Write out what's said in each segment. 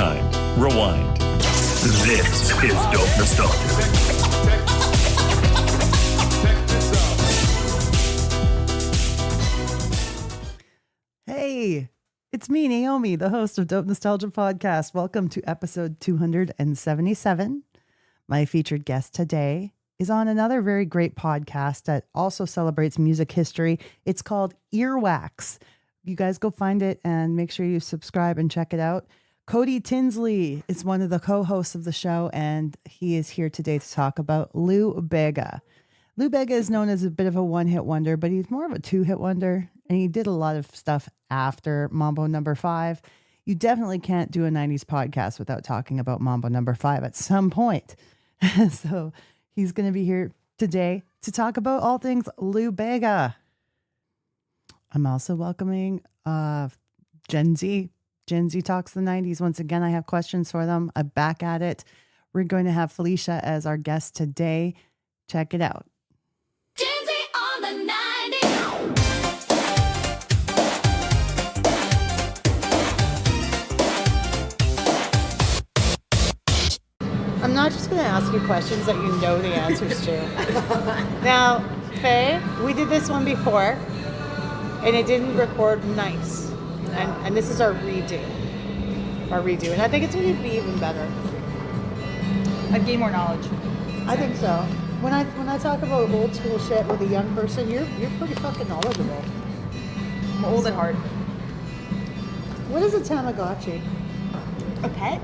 time. Rewind. This is Dope Nostalgia. Hey, it's me, Naomi, the host of Dope Nostalgia Podcast. Welcome to episode 277. My featured guest today is on another very great podcast that also celebrates music history. It's called Earwax. You guys go find it and make sure you subscribe and check it out. Cody Tinsley is one of the co-hosts of the show, and he is here today to talk about Lou Bega. Lou Bega is known as a bit of a one-hit wonder, but he's more of a two-hit wonder, and he did a lot of stuff after Mambo Number 5. You definitely can't do a 90s podcast without talking about Mambo Number 5 at some point. So he's going to be here today to talk about all things Lou Bega. I'm also welcoming Gen Z. Gen Z Talks the 90s. Once again, I have questions for them. I'm back at it. We're going to have Felicia as our guest today. Check it out. Gen Z on the 90s. I'm not just going to ask you questions that you know the answers to. Now, Faye, we did this one before, and it didn't record nice. And this is our redo. And I think it's going to be even better. I've gained more knowledge. I think so. When I talk about old school shit with a young person, you're pretty fucking knowledgeable. I'm old at heart. What is a Tamagotchi? A pet?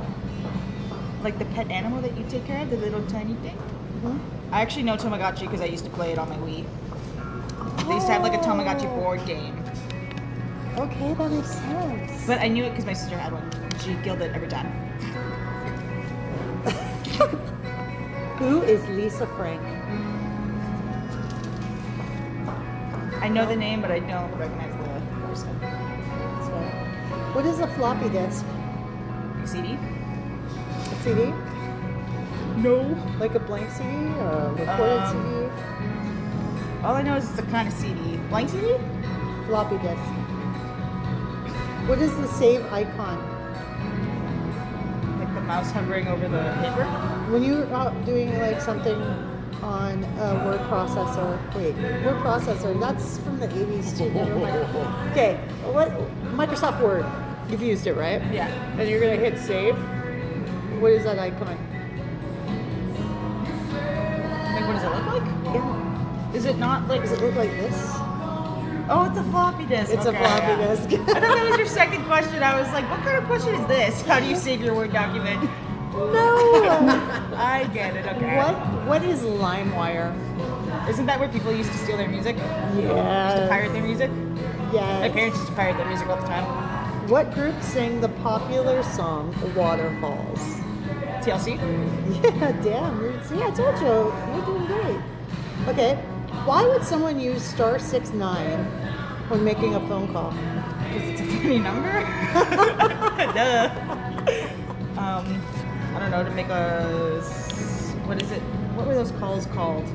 Like the pet animal that you take care of, the little tiny thing? Mm-hmm. I actually know Tamagotchi because I used to play it on my Wii. They used to have like a Tamagotchi board game. Okay, that makes sense. But I knew it because my sister had one. She killed it every time. Who is Lisa Frank? I know the name, but I don't recognize the person. That's right. What is a floppy disk? CD? A CD? No. Like a blank CD or a recorded CD? All I know is it's a kind of CD. Blank CD? Floppy disk. What is the save icon? Like the mouse hovering over the paper? When you're doing like something on a word processor, word processor, that's from the 80s too. Never mind. Okay, what Microsoft Word? You've used it, right? Yeah. And you're gonna hit save. What is that icon? Like, what does it look like? Yeah. Is it not like... Does it look like this? Oh, it's a floppy disk. It's a floppy disk. I thought that was your second question. I was like, what kind of question is this? How do you save your Word document? No. I get it, okay. What is LimeWire? Isn't that where people used to steal their music? Yes. To pirate their music? Yes. My parents used to pirate their music all the time. What group sang the popular song Waterfalls? TLC? Yeah, damn. See, I told you. You're doing great. Okay. Why would someone use *69 when making a phone call? Because it's a funny number? Duh. I don't know, to make a... What is it? What were those calls called?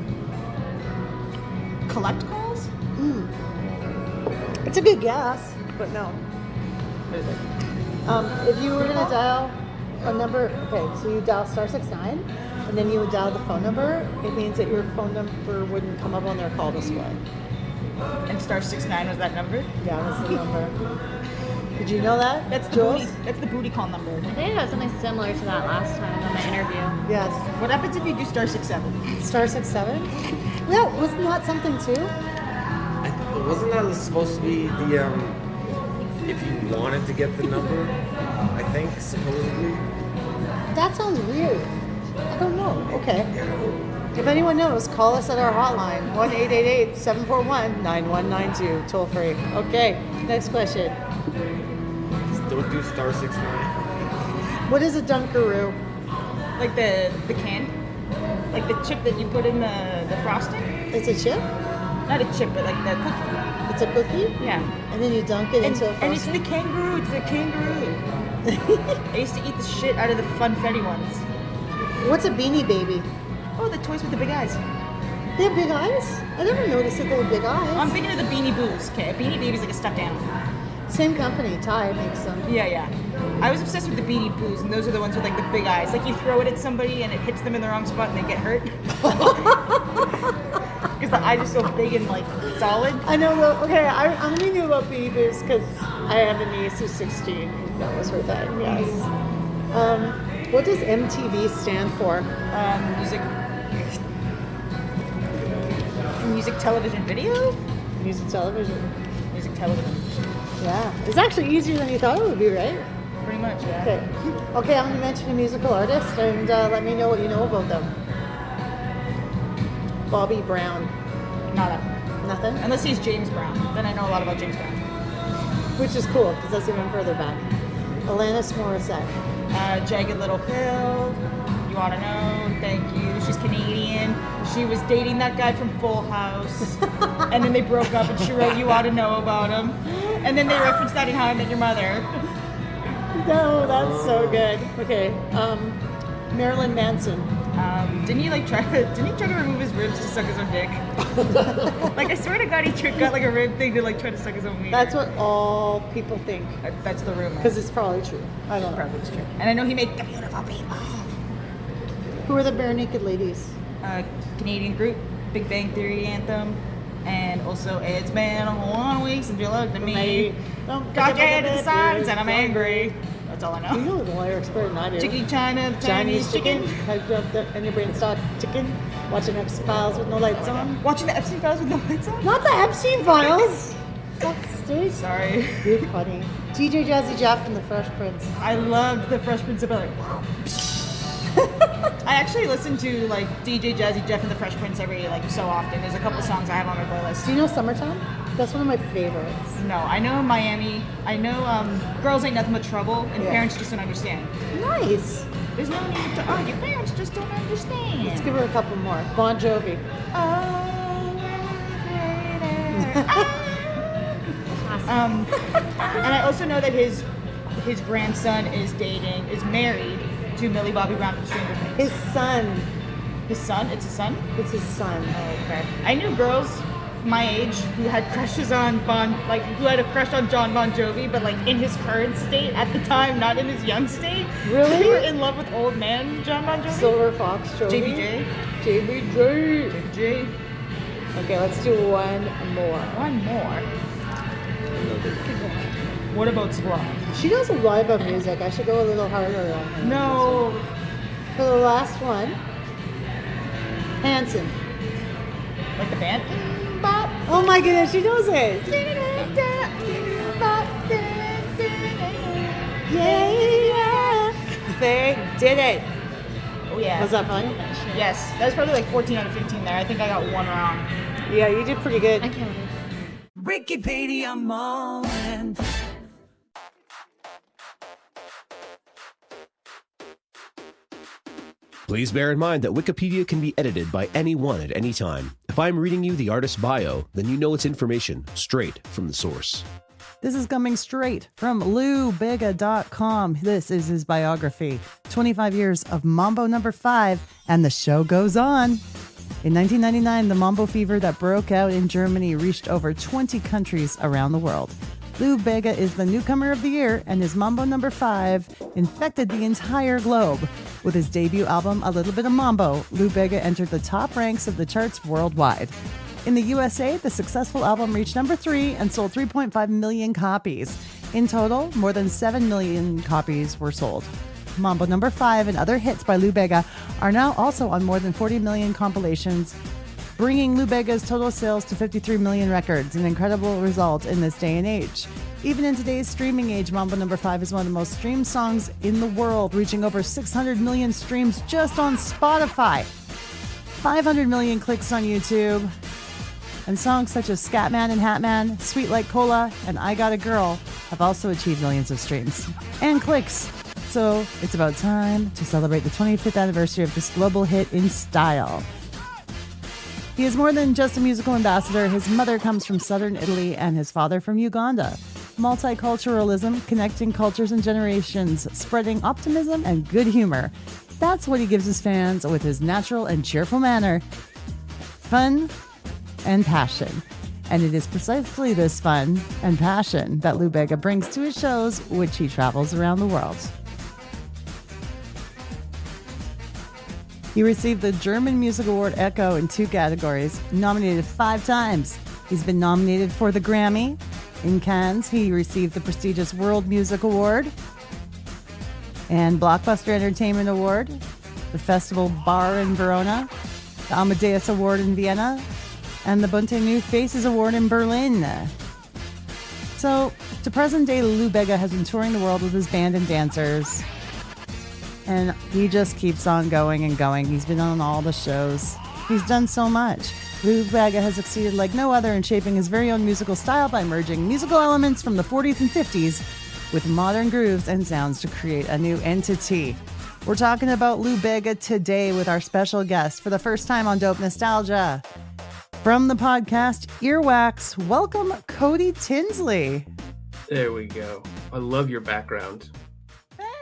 Collect calls? It's a good guess, but no. What is it? If you were going to dial a number, okay, so you dial *69, and then you would dial the phone number, it means that your phone number wouldn't come up on their call display. And *69 was that number? Yeah, that's the number. Did you know that? That's the Jules? booty. That's the booty call number. I think I got something similar to that last time on the interview. Yes. What happens if you do *67? *67? Yeah, wasn't that something too? Wasn't that supposed to be the if you wanted to get the number? I think supposedly. That sounds weird. I don't know. Okay. If anyone knows, call us at our hotline, 1-888-741-9192, toll free. Okay, next question. Just don't do *69. What is a Dunkaroo? Like the can? Like the chip that you put in the frosting? It's a chip? Not a chip, but like the cookie. It's a cookie? Yeah. And then you dunk it into a And it's frosting? the kangaroo. It's the kangaroo. I used to eat the shit out of the funfetti ones. What's a Beanie Baby? Oh, the toys with the big eyes. They have big eyes? I never noticed that they have big eyes. I'm thinking of the Beanie Boos. Okay, a Beanie Baby's like a stuffed animal. Same company, Thai makes them. Yeah. I was obsessed with the Beanie Boos, and those are the ones with like the big eyes. Like you throw it at somebody and it hits them in the wrong spot and they get hurt. Because the eyes are so big and like solid. I know. Okay, I only knew about Beanie Boos because I have a niece who's 16. That was her thing. Yes. What does MTV stand for? Music television video? Music television. Music television. Yeah. It's actually easier than you thought it would be, right? Pretty much, yeah. Okay, I'm going to mention a musical artist and let me know what you know about them. Bobby Brown. Nada. Nothing? Unless he's James Brown. Then I know a lot about James Brown. Which is cool because that's even further back. Alanis Morissette. Jagged Little Pill. You Ought to Know. Thank you. She's Canadian. She was dating that guy from Full House. And then they broke up and she wrote You Ought to Know about him. And then they referenced that in How I Met Your Mother. No, that's so good. Okay. Marilyn Manson. Didn't he try to remove his ribs to suck his own dick? Like I swear to God, he got like a rib thing to like try to suck his own meat. That's what all people think. That's the rumor. Because it's probably true. I don't know. Probably it's true. And I know he made The Beautiful People. Who are the Bare Naked Ladies? Canadian group, Big Bang Theory anthem, and also It's Been a Long Week Since You Looked at Me. Got your head to the sides and I'm angry. That's all I know. You know the lyrics better than I do. Chicky China, Chinese chicken. And your brain start chicken. Watching X-Files with no lights on. Watching the Epstein Files with no lights on? Not the Epstein Files. Dude. Sorry. You're funny. DJ Jazzy Jeff and the Fresh Prince. I loved the Fresh Prince of Bel-Air. I actually listen to like DJ Jazzy Jeff and the Fresh Prince every so often. There's a couple songs I have on my playlist. Do you know Summertime? That's one of my favorites. No, I know Miami. I know Girls Ain't Nothing But Trouble, and Parents Just Don't Understand. Nice. There's no need to argue. Parents just don't understand. Let's give her a couple more. Bon Jovi. And I also know that his grandson is married to Millie Bobby Brown from Stranger Things. His son. His son? It's a son? It's his son. Oh, okay. I knew girls my age who had crushes on who had a crush on John Bon Jovi, but in his current state at the time, not in his young state. Really? They were in love with old man John Bon Jovi. Silver Fox Jovi. JBJ. Okay, let's do one more. What about Squad? She knows a lot about music. I should go a little harder on her. No. For the last one, Hanson. Like the band? Oh my goodness, she knows it. Yeah. They did it. Oh yeah. Was that fun? Yes. That was probably 14 out of 15 there. I think I got one wrong. Yeah, you did pretty good. I counted. Wikipedia moment. Please bear in mind that Wikipedia can be edited by anyone at any time. If I'm reading you the artist's bio, then you know it's information straight from the source. This is coming straight from LouBega.com. This is his biography. 25 years of Mambo number 5, and the show goes on. In 1999, the Mambo fever that broke out in Germany reached over 20 countries around the world. Lou Bega is the newcomer of the year, and his Mambo number 5 infected the entire globe. With his debut album, A Little Bit of Mambo, Lou Bega entered the top ranks of the charts worldwide. In the USA, the successful album reached number 3 and sold 3.5 million copies. In total, more than 7 million copies were sold. Mambo number 5 and other hits by Lou Bega are now also on more than 40 million compilations, bringing Lou Bega's total sales to 53 million records, an incredible result in this day and age. Even in today's streaming age, Mambo number 5 is one of the most streamed songs in the world, reaching over 600 million streams just on Spotify, 500 million clicks on YouTube, and songs such as Scatman and Hatman, Sweet Like Cola, and I Got a Girl have also achieved millions of streams and clicks. So it's about time to celebrate the 25th anniversary of this global hit in style. He is more than just a musical ambassador. His mother comes from southern Italy and his father from Uganda. Multiculturalism, connecting cultures and generations, spreading optimism and good humor. That's what he gives his fans with his natural and cheerful manner. Fun and passion. And it is precisely this fun and passion that Lou Bega brings to his shows, which he travels around the world. He received the German Music Award Echo in 2 categories, nominated 5 times. He's been nominated for the Grammy. In Cannes, he received the prestigious World Music Award and Blockbuster Entertainment Award, the Festival Bar in Verona, the Amadeus Award in Vienna, and the Bunte New Faces Award in Berlin. So, to present day, Lou Bega has been touring the world with his band and dancers, and he just keeps on going and going. He's been on all the shows. He's done so much. Lou Bega has succeeded like no other in shaping his very own musical style by merging musical elements from the 40s and 50s with modern grooves and sounds to create a new entity. We're talking about Lou Bega today with our special guest for the first time on Dope Nostalgia. From the podcast Earwax, welcome Cody Tinsley. There we go. I love your background.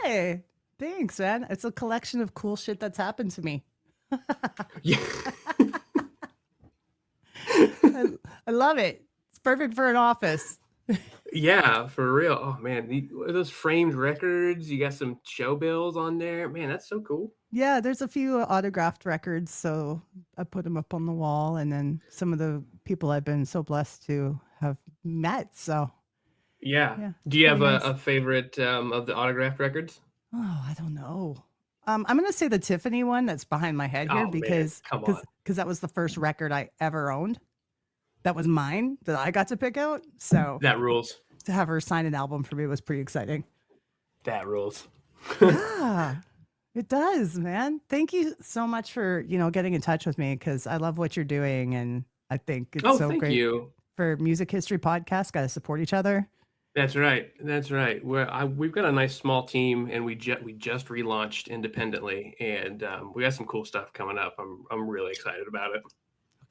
Hey, thanks, man. It's a collection of cool shit that's happened to me. Yeah. I love it. It's perfect for an office. Yeah, for real. Oh man, those framed records. You got some show bills on there. Man, that's so cool. Yeah, there's a few autographed records, so I put them up on the wall, and then some of the people I've been so blessed to have met. So, Yeah. Do you have nice. a favorite of the autographed records? Oh, I don't know. I'm gonna say the Tiffany one that's behind my head here Oh, man, because come on. that was the first record I ever owned. That was mine that I got to pick out. So That rules. to have her sign an album for me was pretty exciting. That rules. Yeah, it does, man. Thank you so much for, getting in touch with me because I love what you're doing. And I think it's so thank great you. for Music History Podcast. Got to support each other. That's right. That's right. We've got a nice small team, and we just relaunched independently, and we got some cool stuff coming up. I'm really excited about it.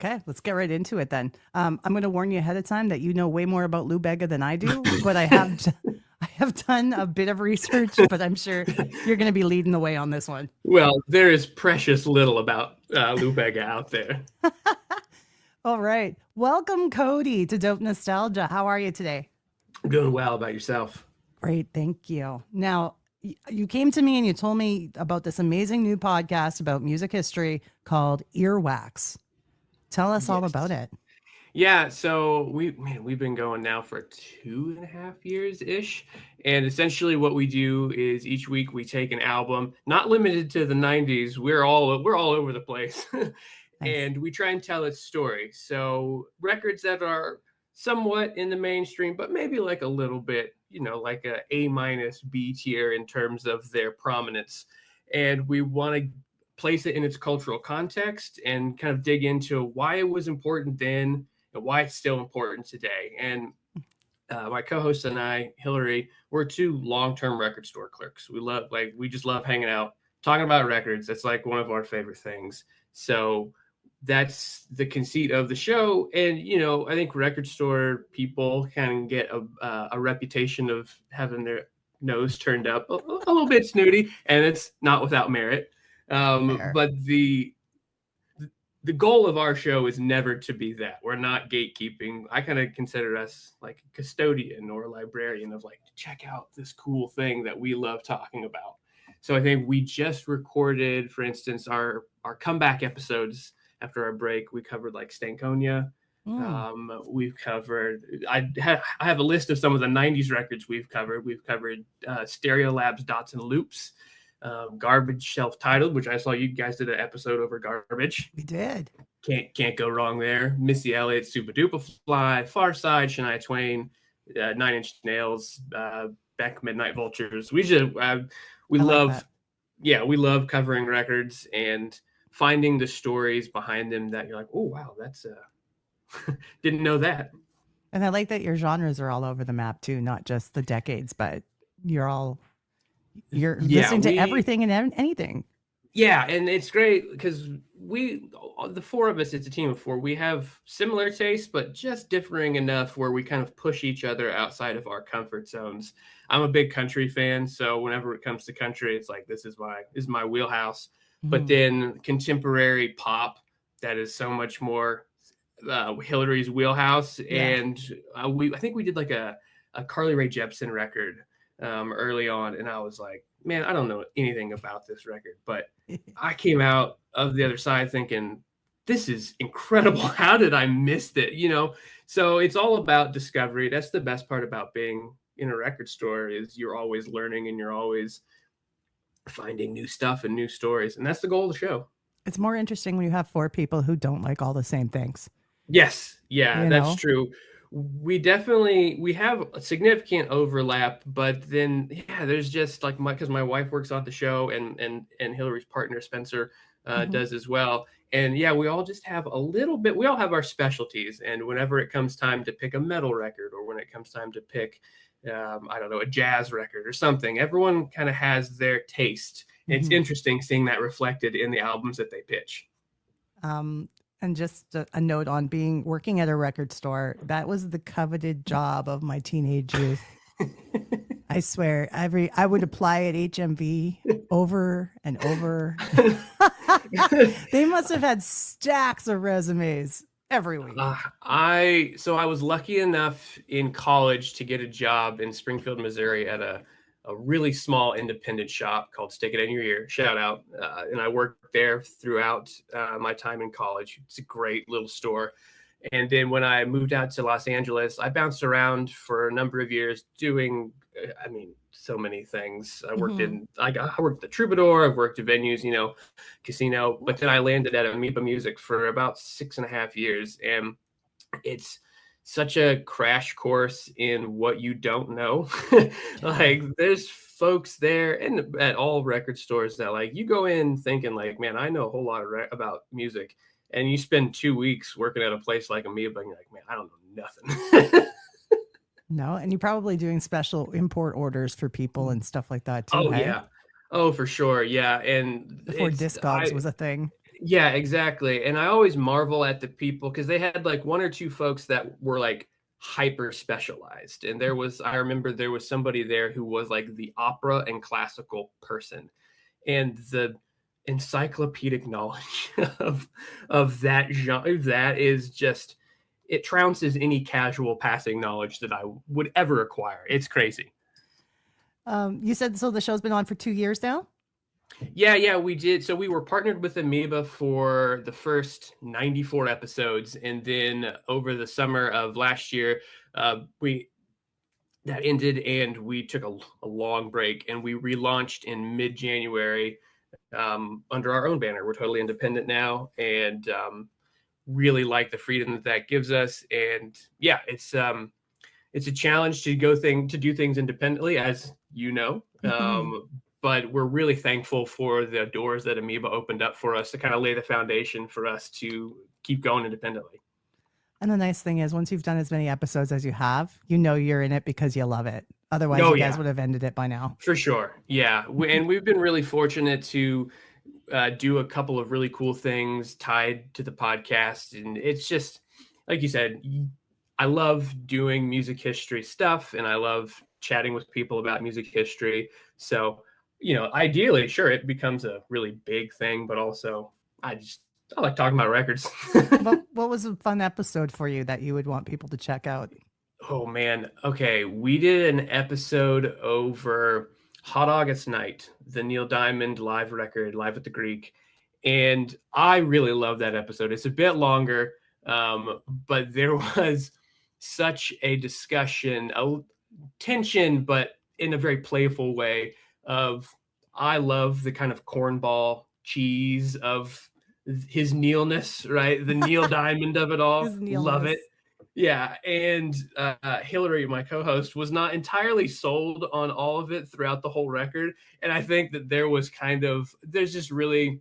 Okay, let's get right into it then. I'm going to warn you ahead of time that you know way more about Lou Bega than I do, but I have done a bit of research, but I'm sure you're going to be leading the way on this one. Well, there is precious little about Lou Bega out there. All right. Welcome, Cody, to Dope Nostalgia. How are you today? I'm doing well. About yourself? Great. Thank you. Now, you came to me and you told me about this amazing new podcast about music history called Earwax. Tell us all about it. Yeah, so we've been going now for 2.5 years ish, and essentially what we do is each week we take an album, not limited to the 90s. We're all over the place, Nice. and we try and tell its story. So records that are somewhat in the mainstream, but maybe like a little bit, like a A- B tier in terms of their prominence, and we want to place it in its cultural context and kind of dig into why it was important then and why it's still important today. And my co-host and I, Hillary, we're 2 long-term record store clerks. We just love hanging out, talking about records. That's like one of our favorite things. So that's the conceit of the show. And, I think record store people can get a reputation of having their nose turned up a little bit snooty, and it's not without merit. But the goal of our show is never to be that. We're not gatekeeping. I kind of consider us like a custodian or a librarian of like, check out this cool thing that we love talking about. So I think we just recorded, for instance, our comeback episodes after our break. We covered like Stankonia. We've covered, I have a list of some of the 90s records we've covered. We've covered Stereolab's Dots and Loops, Garbage self-titled, which I saw you guys did an episode over Garbage. We did. Can't go wrong there. Missy Elliott, Super Duper Fly, Far Side, Shania Twain, 9 Inch Nails, Beck, Midnight Vultures. We love covering records and finding the stories behind them that you're like, oh wow, that's didn't know that. And I like that your genres are all over the map too, not just the decades, but you're listening to everything and anything. Yeah, and it's great because the 4 of us, it's a team of 4. We have similar tastes, but just differing enough where we kind of push each other outside of our comfort zones. I'm a big country fan, so whenever it comes to country, it's like this is my wheelhouse. Mm-hmm. But then contemporary pop, that is so much more Hillary's wheelhouse, Yeah. and I think we did like a Carly Rae Jepsen record early on, and I was like, man, I don't know anything about this record, but I came out of the other side thinking, this is incredible. How did I miss it? So it's all about discovery. That's the best part about being in a record store, is you're always learning and you're always finding new stuff and new stories, and that's the goal of the show. It's more interesting when you have four people who don't like all the same things. Yes, yeah, You that's know? true. We have a significant overlap, but then yeah, there's just like because my wife works on the show, and Hillary's partner Spencer Mhm. does as well. And yeah, we all just have a little bit. We all have our specialties, and whenever it comes time to pick a metal record, or when it comes time to pick, I don't know, a jazz record or something, everyone kind of has their taste. And it's Mhm. interesting seeing that reflected in the albums that they pitch. Um, and just a note on working at a record store. That was the coveted job of my teenage youth. I swear, I would apply at HMV over and over. They must have had stacks of resumes every week. I was lucky enough in college to get a job in Springfield, Missouri at a really small independent shop called Stick It in Your Ear. Shout out. And I worked there throughout my time in college. It's a great little store. And then when I moved out to Los Angeles, I bounced around for a number of years doing, so many things. I worked I worked at the Troubadour. I've worked at venues, casino. But then I landed at Amoeba Music for about 6.5 years, and it's such a crash course in what you don't know. Like there's folks there and at all record stores that like you go in thinking like, man, I know a whole lot about music, and you spend 2 weeks working at a place like Amoeba, and you're like, man, I don't know nothing. No, and you're probably doing special import orders for people and stuff like that too. Oh Hey? yeah, oh for sure, yeah, and Before Discogs was a thing. Yeah, exactly. And I always marvel at the people because they had like one or two folks that were like hyper specialized. And I remember there was somebody there who was like the opera and classical person. And the encyclopedic knowledge of that genre, that is just, it trounces any casual passing knowledge that I would ever acquire. It's crazy. You said so the show's been on for 2 years now? Yeah, we did. So we were partnered with Amoeba for the first 94 episodes, and then over the summer of last year, we that ended, and we took a long break, and we relaunched in mid-January under our own banner. We're totally independent now, and really like the freedom that gives us. And yeah, it's a challenge to do things independently, as you know. But we're really thankful for the doors that Amoeba opened up for us to kind of lay the foundation for us to keep going independently. And the nice thing is, once you've done as many episodes as you have, you're in it because you love it. Otherwise, you guys would have ended it by now. For sure. Yeah. And we've been really fortunate to do a couple of really cool things tied to the podcast. And it's just, like you said, I love doing music history stuff, and I love chatting with people about music history. So, ideally, sure, it becomes a really big thing, but also I like talking about records. What was a fun episode for you that you would want people to check out? Oh man. Okay. We did an episode over Hot August Night, the Neil Diamond live record, Live at the Greek. And I really love that episode. It's a bit longer, but there was such a discussion, a tension, but in a very playful way of, I love the kind of cornball cheese of his Neilness, right? The Neil Diamond of it all. Love it. Yeah. And Hillary, my co-host, was not entirely sold on all of it throughout the whole record. And I think that there's just really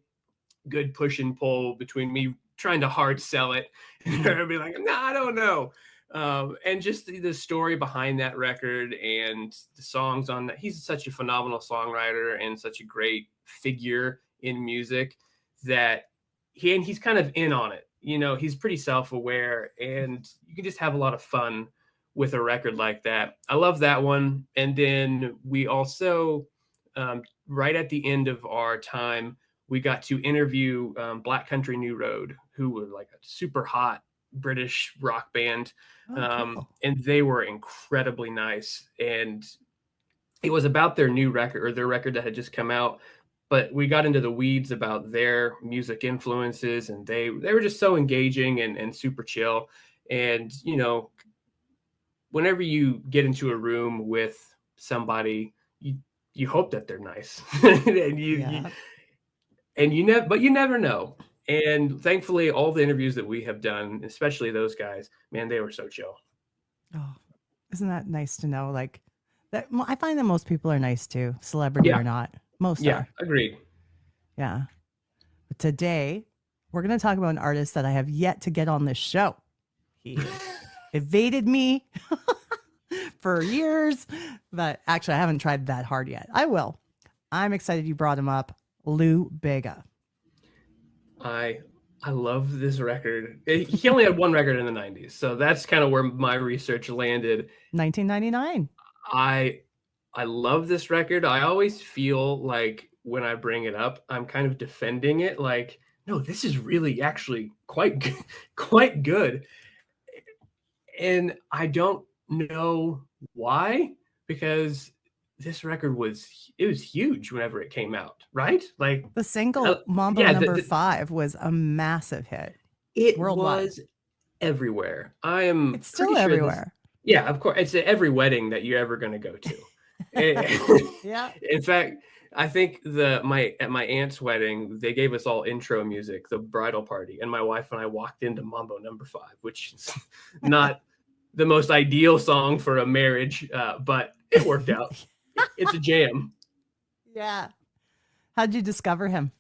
good push and pull between me trying to hard sell it and her being like, no, I don't know. And just the story behind that record and the songs on that. He's such a phenomenal songwriter and such a great figure in music that he's kind of in on it. He's pretty self-aware, and you can just have a lot of fun with a record like that. I love that one. And then we also, right at the end of our time, we got to interview Black Country New Road, who were like a super hot British rock band. Cool. And they were incredibly nice. And it was about their new record, or their record that had just come out. But we got into the weeds about their music influences, and they were just so engaging and super chill. And, whenever you get into a room with somebody, you hope that they're nice. And but you never know. And thankfully, all the interviews that we have done, especially those guys, man, they were so chill. Oh, isn't that nice to know? Like that, I find that most people are nice too, celebrity or not. Most are. Agreed. Yeah. But today, we're going to talk about an artist that I have yet to get on this show. He evaded me for years, but actually, I haven't tried that hard yet. I will. I'm excited you brought him up. Lou Bega. I love this record. He only had one record in the 90s, so that's kind of where my research landed. 1999. I love this record. I always feel like when I bring it up, I'm kind of defending it. Like, no, this is really actually quite good. And I don't know why, because this record was huge whenever it came out, right? Like the single Mambo number 5 was a massive hit. It worldwide. Was everywhere. It's still everywhere. Yeah, of course. It's at every wedding that you're ever going to go to. Yeah. In fact, I think at my aunt's wedding, they gave us all intro music, the bridal party, and my wife and I walked into Mambo number 5, which is not the most ideal song for a marriage, but it worked out. It's a jam. Yeah. How'd you discover him?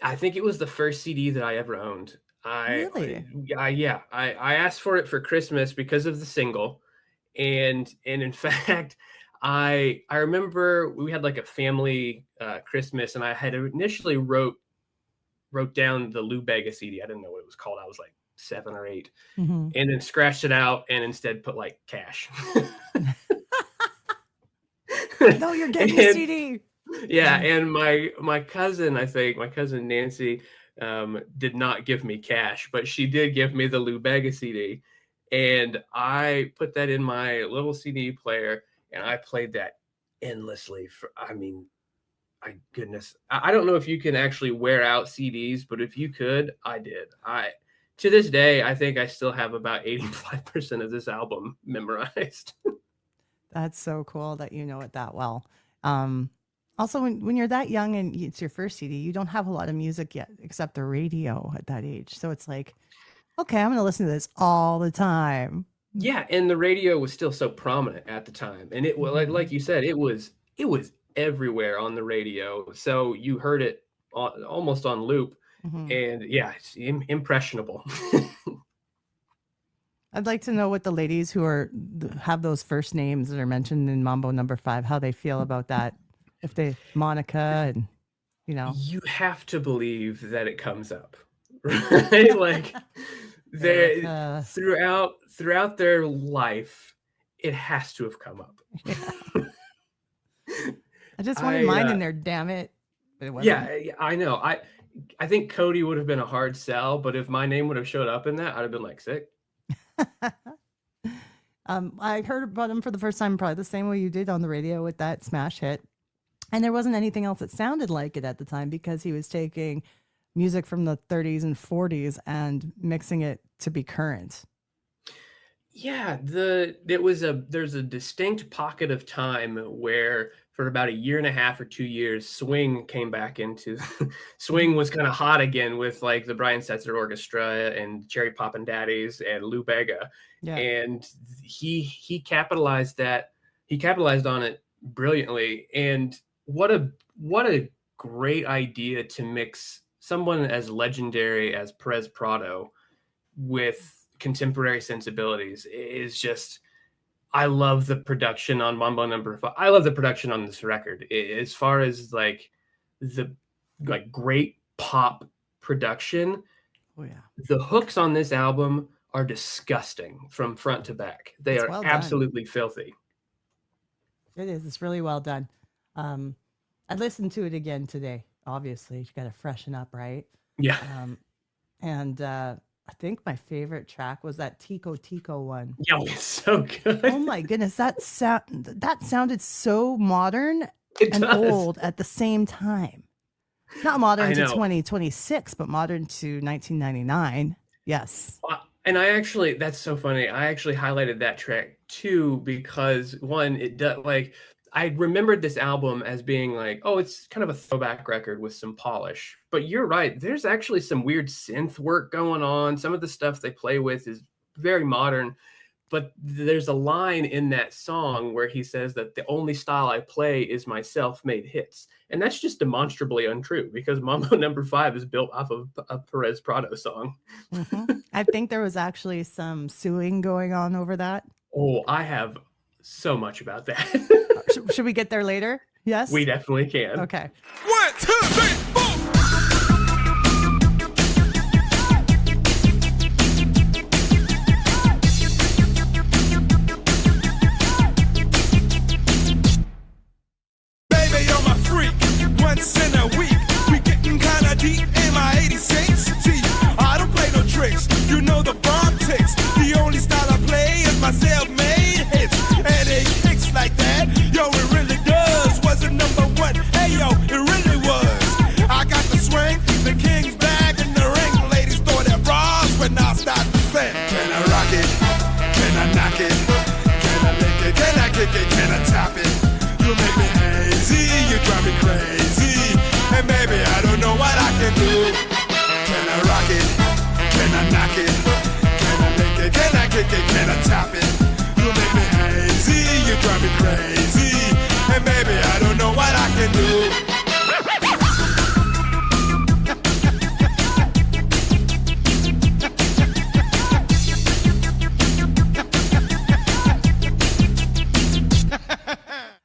I think it was the first CD that I ever owned. Really? I asked for it for Christmas because of the single, and in fact, I remember we had like a family Christmas, and I had initially wrote down the Lou Bega CD. I didn't know what it was called. I was like 7 or 8, and then scratched it out and instead put like cash. No, you're getting the CD. Yeah, and my cousin Nancy, did not give me cash, but she did give me the Lou Bega CD, and I put that in my little CD player, and I played that endlessly goodness. I don't know if you can actually wear out CDs, but if you could, I did. To this day, I think I still have about 85% of this album memorized. That's so cool that you know it that well. Also, when you're that young and it's your first CD, you don't have a lot of music yet except the radio at that age. So it's like, okay, I'm going to listen to this all the time. Yeah, and the radio was still so prominent at the time, and it was like you said, it was everywhere on the radio. So you heard it almost on loop, and yeah, it's impressionable. I'd like to know what the ladies who have those first names that are mentioned in Mambo number 5, how they feel about that. If they Monica and you have to believe that it comes up, right? Like they throughout their life, it has to have come up. Yeah. I just wanted mine in there, damn it. But it wasn't. Yeah, I know. I think Cody would have been a hard sell, but if my name would have showed up in that, I'd have been like, sick. I heard about him for the first time, probably the same way you did on the radio with that smash hit. And there wasn't anything else that sounded like it at the time because he was taking music from the 30s and 40s and mixing it to be current. Yeah, there's a distinct pocket of time where for about a year and a half or 2 years, swing came back into swing was kind of hot again with like the Brian Setzer Orchestra and Cherry Poppin' Daddies and Lou Bega. Yeah. And he capitalized on it brilliantly. And what a great idea to mix someone as legendary as Perez Prado with contemporary sensibilities. Is just, I love the production on Mambo number 5. I love the production on this record. As far as like the great pop production. Oh yeah. The hooks on this album are disgusting from front to back. They are well absolutely filthy. It is. It's really well done. I listened to it again today. Obviously, you got to freshen up, right? Yeah. And I think my favorite track was that Tico Tico one. Yo, it's so good. Oh my goodness, that sounded so modern It and does. old at the same time. Not modern I to know. 2026, but modern to 1999. Yes. And that's so funny. I actually highlighted that track too because one, it does like I remembered this album as being like, oh, it's kind of a throwback record with some polish. But you're right. There's actually some weird synth work going on. Some of the stuff they play with is very modern. But there's a line in that song where he says that the only style I play is my self-made hits. And that's just demonstrably untrue because Mambo Number 5 is built off of a Perez Prado song. I think there was actually some suing going on over that. Oh, I have so much about that. Should we get there later? Yes. We definitely can. Okay. 1, 2, 3, 4. Baby, you're my freak. Once in a week, we getting kinda deep in my 86. See, I don't play no tricks. You know the bomb ticks. The only style I play is my self-made hits. And it kicks like that. Yo, it really does. Was it number one? Hey, yo, it really was. I got the swing, the king's bag, and the ring. Ladies throw their bras when I start to sing. Can I rock it? Can I knock it? Can I lick it? Can I kick it? Can I top it? You make me hazy, you drive me crazy. And baby, I don't know what I can do. Can I rock it? Can I knock it? Can I lick it? Can I kick it? Can I top it? You make me hazy, you drive me crazy. And baby, I don't know what I can do.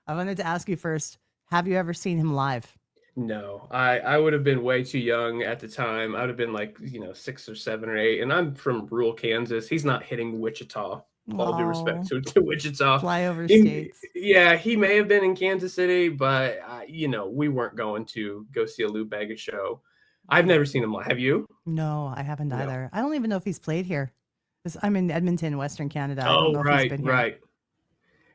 I wanted to ask you first, have you ever seen him live? No, I would have been way too young at the time. I would have been like, 6 or 7 or 8. And I'm from rural Kansas. He's not hitting Wichita. All due respect to Wichita. Flyover He- states. Yeah, he may have been in Kansas City, but, we weren't going to go see a Lou Bega show. I've never seen him live. Have you? No, I haven't No. either. I don't even know if he's played here. 'Cause I'm in Edmonton, Western Canada. I don't know if he's been here. Right.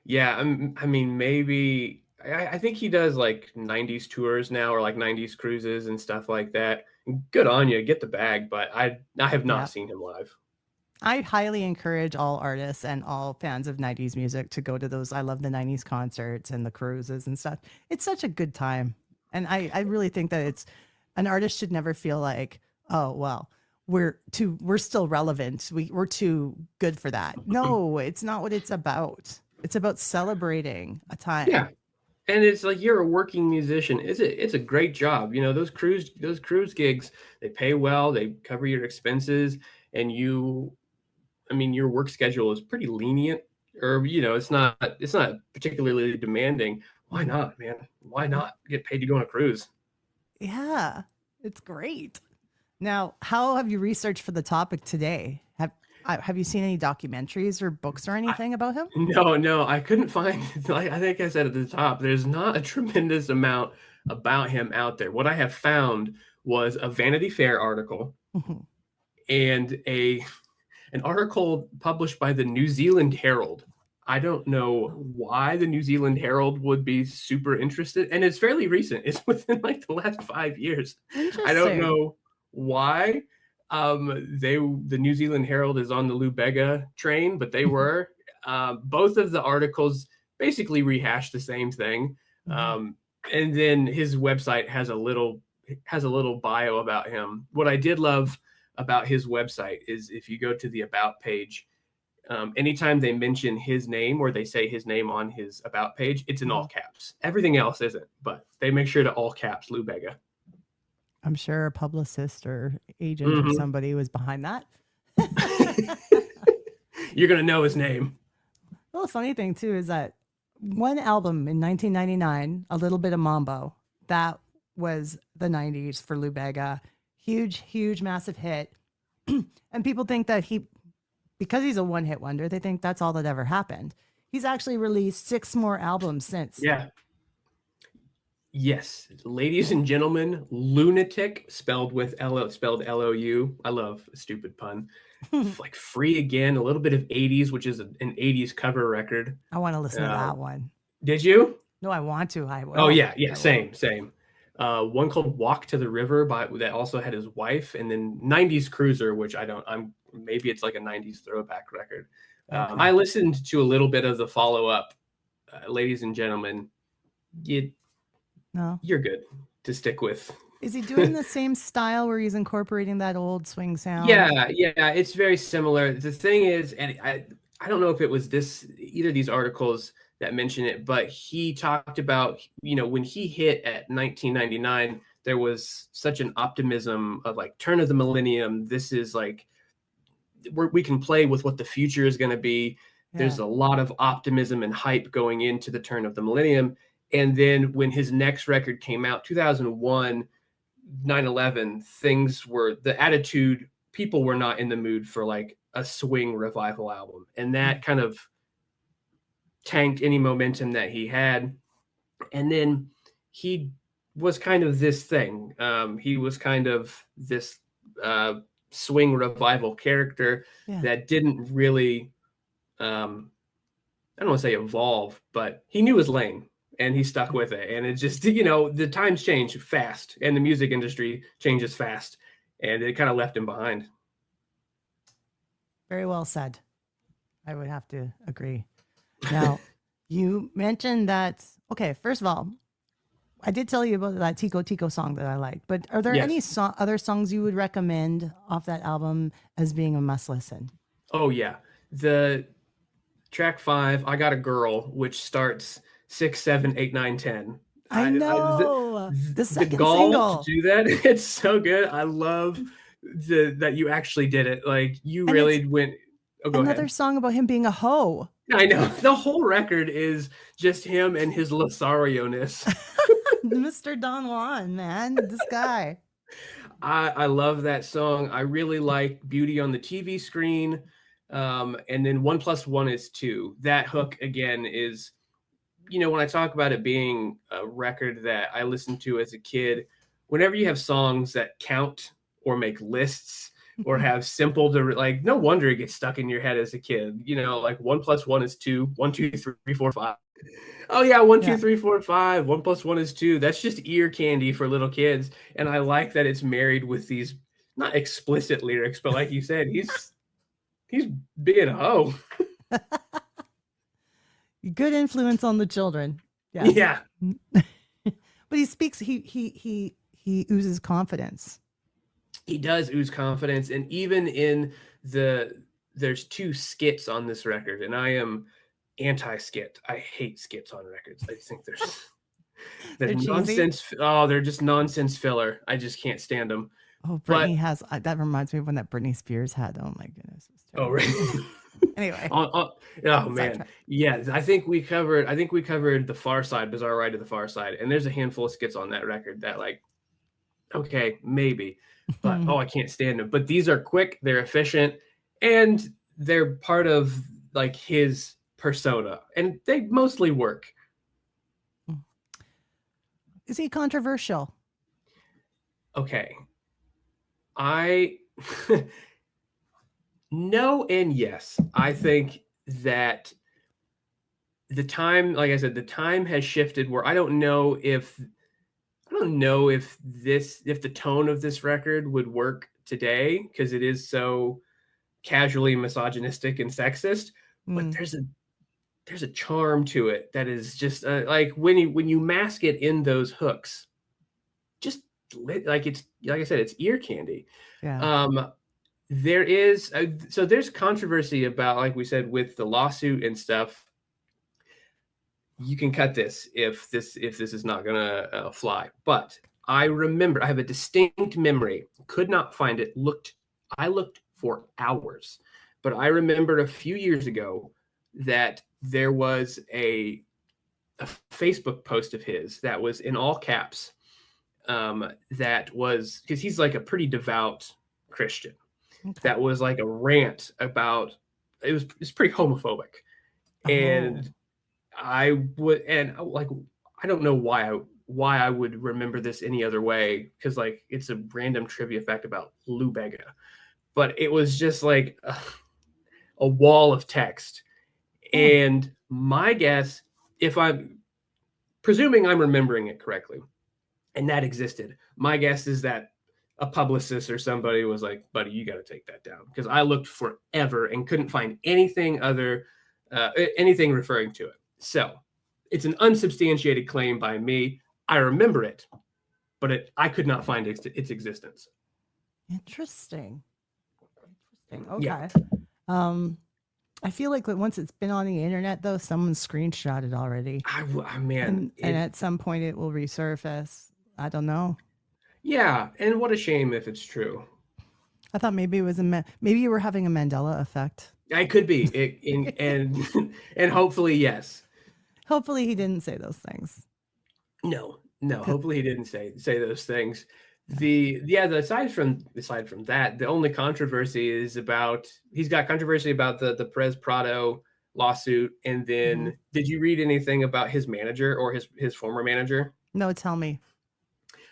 Yeah, I mean, maybe I think he does like 90s tours now or like 90s cruises and stuff like that. Good on you, get the bag, but I have not Yeah. seen him live. I highly encourage all artists and all fans of 90s music to go to those I Love the 90s concerts and the cruises and stuff. It's such a good time. And I really think that it's an artist should never feel like, oh, well, we're still relevant. We're too good for that. No, it's not what it's about. It's about celebrating a time. Yeah. And it's like you're a working musician. It's a great job. Those cruise gigs, they pay well, they cover your expenses, and your work schedule is pretty lenient, or it's not particularly demanding. Why not, man? Why not get paid to go on a cruise? Yeah, it's great. Now, how have you researched for the topic today? Have you seen any documentaries or books or anything about him? No, I couldn't find, like I think I said at the top, there's not a tremendous amount about him out there. What I have found was a Vanity Fair article Mhm. and an article published by the New Zealand Herald. I don't know why the New Zealand Herald would be super interested, and it's fairly recent. It's within like the last 5 years. I don't Interesting. know why. The New Zealand Herald is on the Lou Bega train, but they were. Both of the articles basically rehash the same thing. And then his website has a little bio about him. What I did love about his website is if you go to the About page, anytime they mention his name or they say his name on his About page, it's in all caps. Everything else isn't, but they make sure to all caps Lou Bega. I'm sure a publicist or agent or somebody was behind that. You're going to know his name. Well, the funny thing too is that one album in 1999, A Little Bit of Mambo, that was the 90s for Lou Bega. Huge, massive hit. And people think that because he's a one-hit wonder, they think that's all that ever happened. He's actually released 6 more albums since. Yeah. Yes, ladies and gentlemen, lunatic spelled with spelled Lou. I love a stupid pun. Like Free Again, a little bit of 80s, which is an 80s cover record. I want to listen to Uh, that one. did you? No, I want to. I will. Oh yeah, I will. same. One called Walk to the River that also had his wife, and then 90s Cruiser, which maybe it's like a 90s throwback record. Okay. I listened to a little bit of the follow-up, ladies and gentlemen. No. You're good to stick with. Is he doing the same style where he's incorporating that old swing sound? Yeah, it's very similar. The thing is, and I don't know if it was either of these articles that mention it, but he talked about, when he hit at 1999, there was such an optimism of like turn of the millennium. This is like we can play with what the future is going to be. There's a lot of optimism and hype going into the turn of the millennium. And then when his next record came out, 2001, 9/11, the attitude, people were not in the mood for like a swing revival album. And that kind of tanked any momentum that he had. And then he was kind of this thing. He was kind of this swing revival character that didn't really, I don't want to say evolve, but he knew his lane. And he stuck with it. And it just, the times change fast and the music industry changes fast. And it kind of left him behind. Very well said. I would have to agree. Now, you mentioned that, okay, first of all, I did tell you about that Tico Tico song that I liked, but are there any other songs you would recommend off that album as being a must listen? Oh, yeah. The track 5, I Got a Girl, which starts 6, 7, 8, 9, 10. I know the second gall single. to do that. It's so good. I love that you actually did it. Like you really went. Oh, go another ahead. song about him being a hoe. I know the whole record is just him and his Lothario-ness. Mr. Don Juan, man, this guy. I love that song. I really like Beauty on the TV Screen. And then 1 + 1 is 2. That hook again is, when I talk about it being a record that I listened to as a kid, whenever you have songs that count or make lists or have simple to like, no wonder it gets stuck in your head as a kid. Like 1 + 1 is 2, 1, 2, 3, 4, 5. Oh yeah, 1, 2, 3, 4, 5. 1 + 1 is 2. That's just ear candy for little kids, and I like that it's married with these not explicit lyrics, but like you said, he's being a hoe. Good influence on the children. Yes. Yeah. But he speaks. He oozes confidence. He does ooze confidence, and even in there's 2 skits on this record, and I am anti-skit. I hate skits on records. I think they're nonsense. Oh, they're just nonsense filler. I just can't stand them. Oh, Britney has that reminds me of one that Britney Spears had. Oh my goodness. Oh, really? Anyway. Oh man. Yeah, I think we covered The Far Side, Bizarre Ride to the Far Side, and there's a handful of skits on that record that like, okay, maybe, but I can't stand them. But these are quick, they're efficient, and they're part of like his persona, and they mostly work. Is he controversial? Okay. No and yes. I think that the time, like I said, the time has shifted where I don't know if the tone of this record would work today, because it is so casually misogynistic and sexist, but there's a charm to it that is just like when you mask it in those hooks, just like it's like I said, it's ear candy. There is so there's controversy about, like we said, with the lawsuit and stuff. You can cut this if this is not gonna fly. But I remember, I have a distinct memory. Could not find it. I looked for hours, but I remember a few years ago that there was a Facebook post of his that was in all caps. That was because he's like a pretty devout Christian. Okay. That was like a rant about it's pretty homophobic, and I don't know why I why I would remember this any other way, because like it's a random trivia fact about Lou Bega, but it was just like a wall of text. And my guess, if I'm presuming I'm remembering it correctly, and that existed, my guess is that a publicist or somebody was like, buddy, you got to take that down, because I looked forever and couldn't find anything anything referring to it. So it's an unsubstantiated claim by me. I remember it, but I could not find its existence. Interesting. Okay. Yeah. I feel like once it's been on the internet, though, someone screenshot it already. Man. And at some point it will resurface. I don't know. Yeah. And what a shame if it's true. I thought maybe it was maybe you were having a Mandela effect. I could be. And hopefully, yes. Hopefully he didn't say those things. No. Hopefully he didn't say those things. Aside from that, the only controversy is he's got controversy about the Perez Prado lawsuit. And then did you read anything about his manager or his former manager? No, tell me.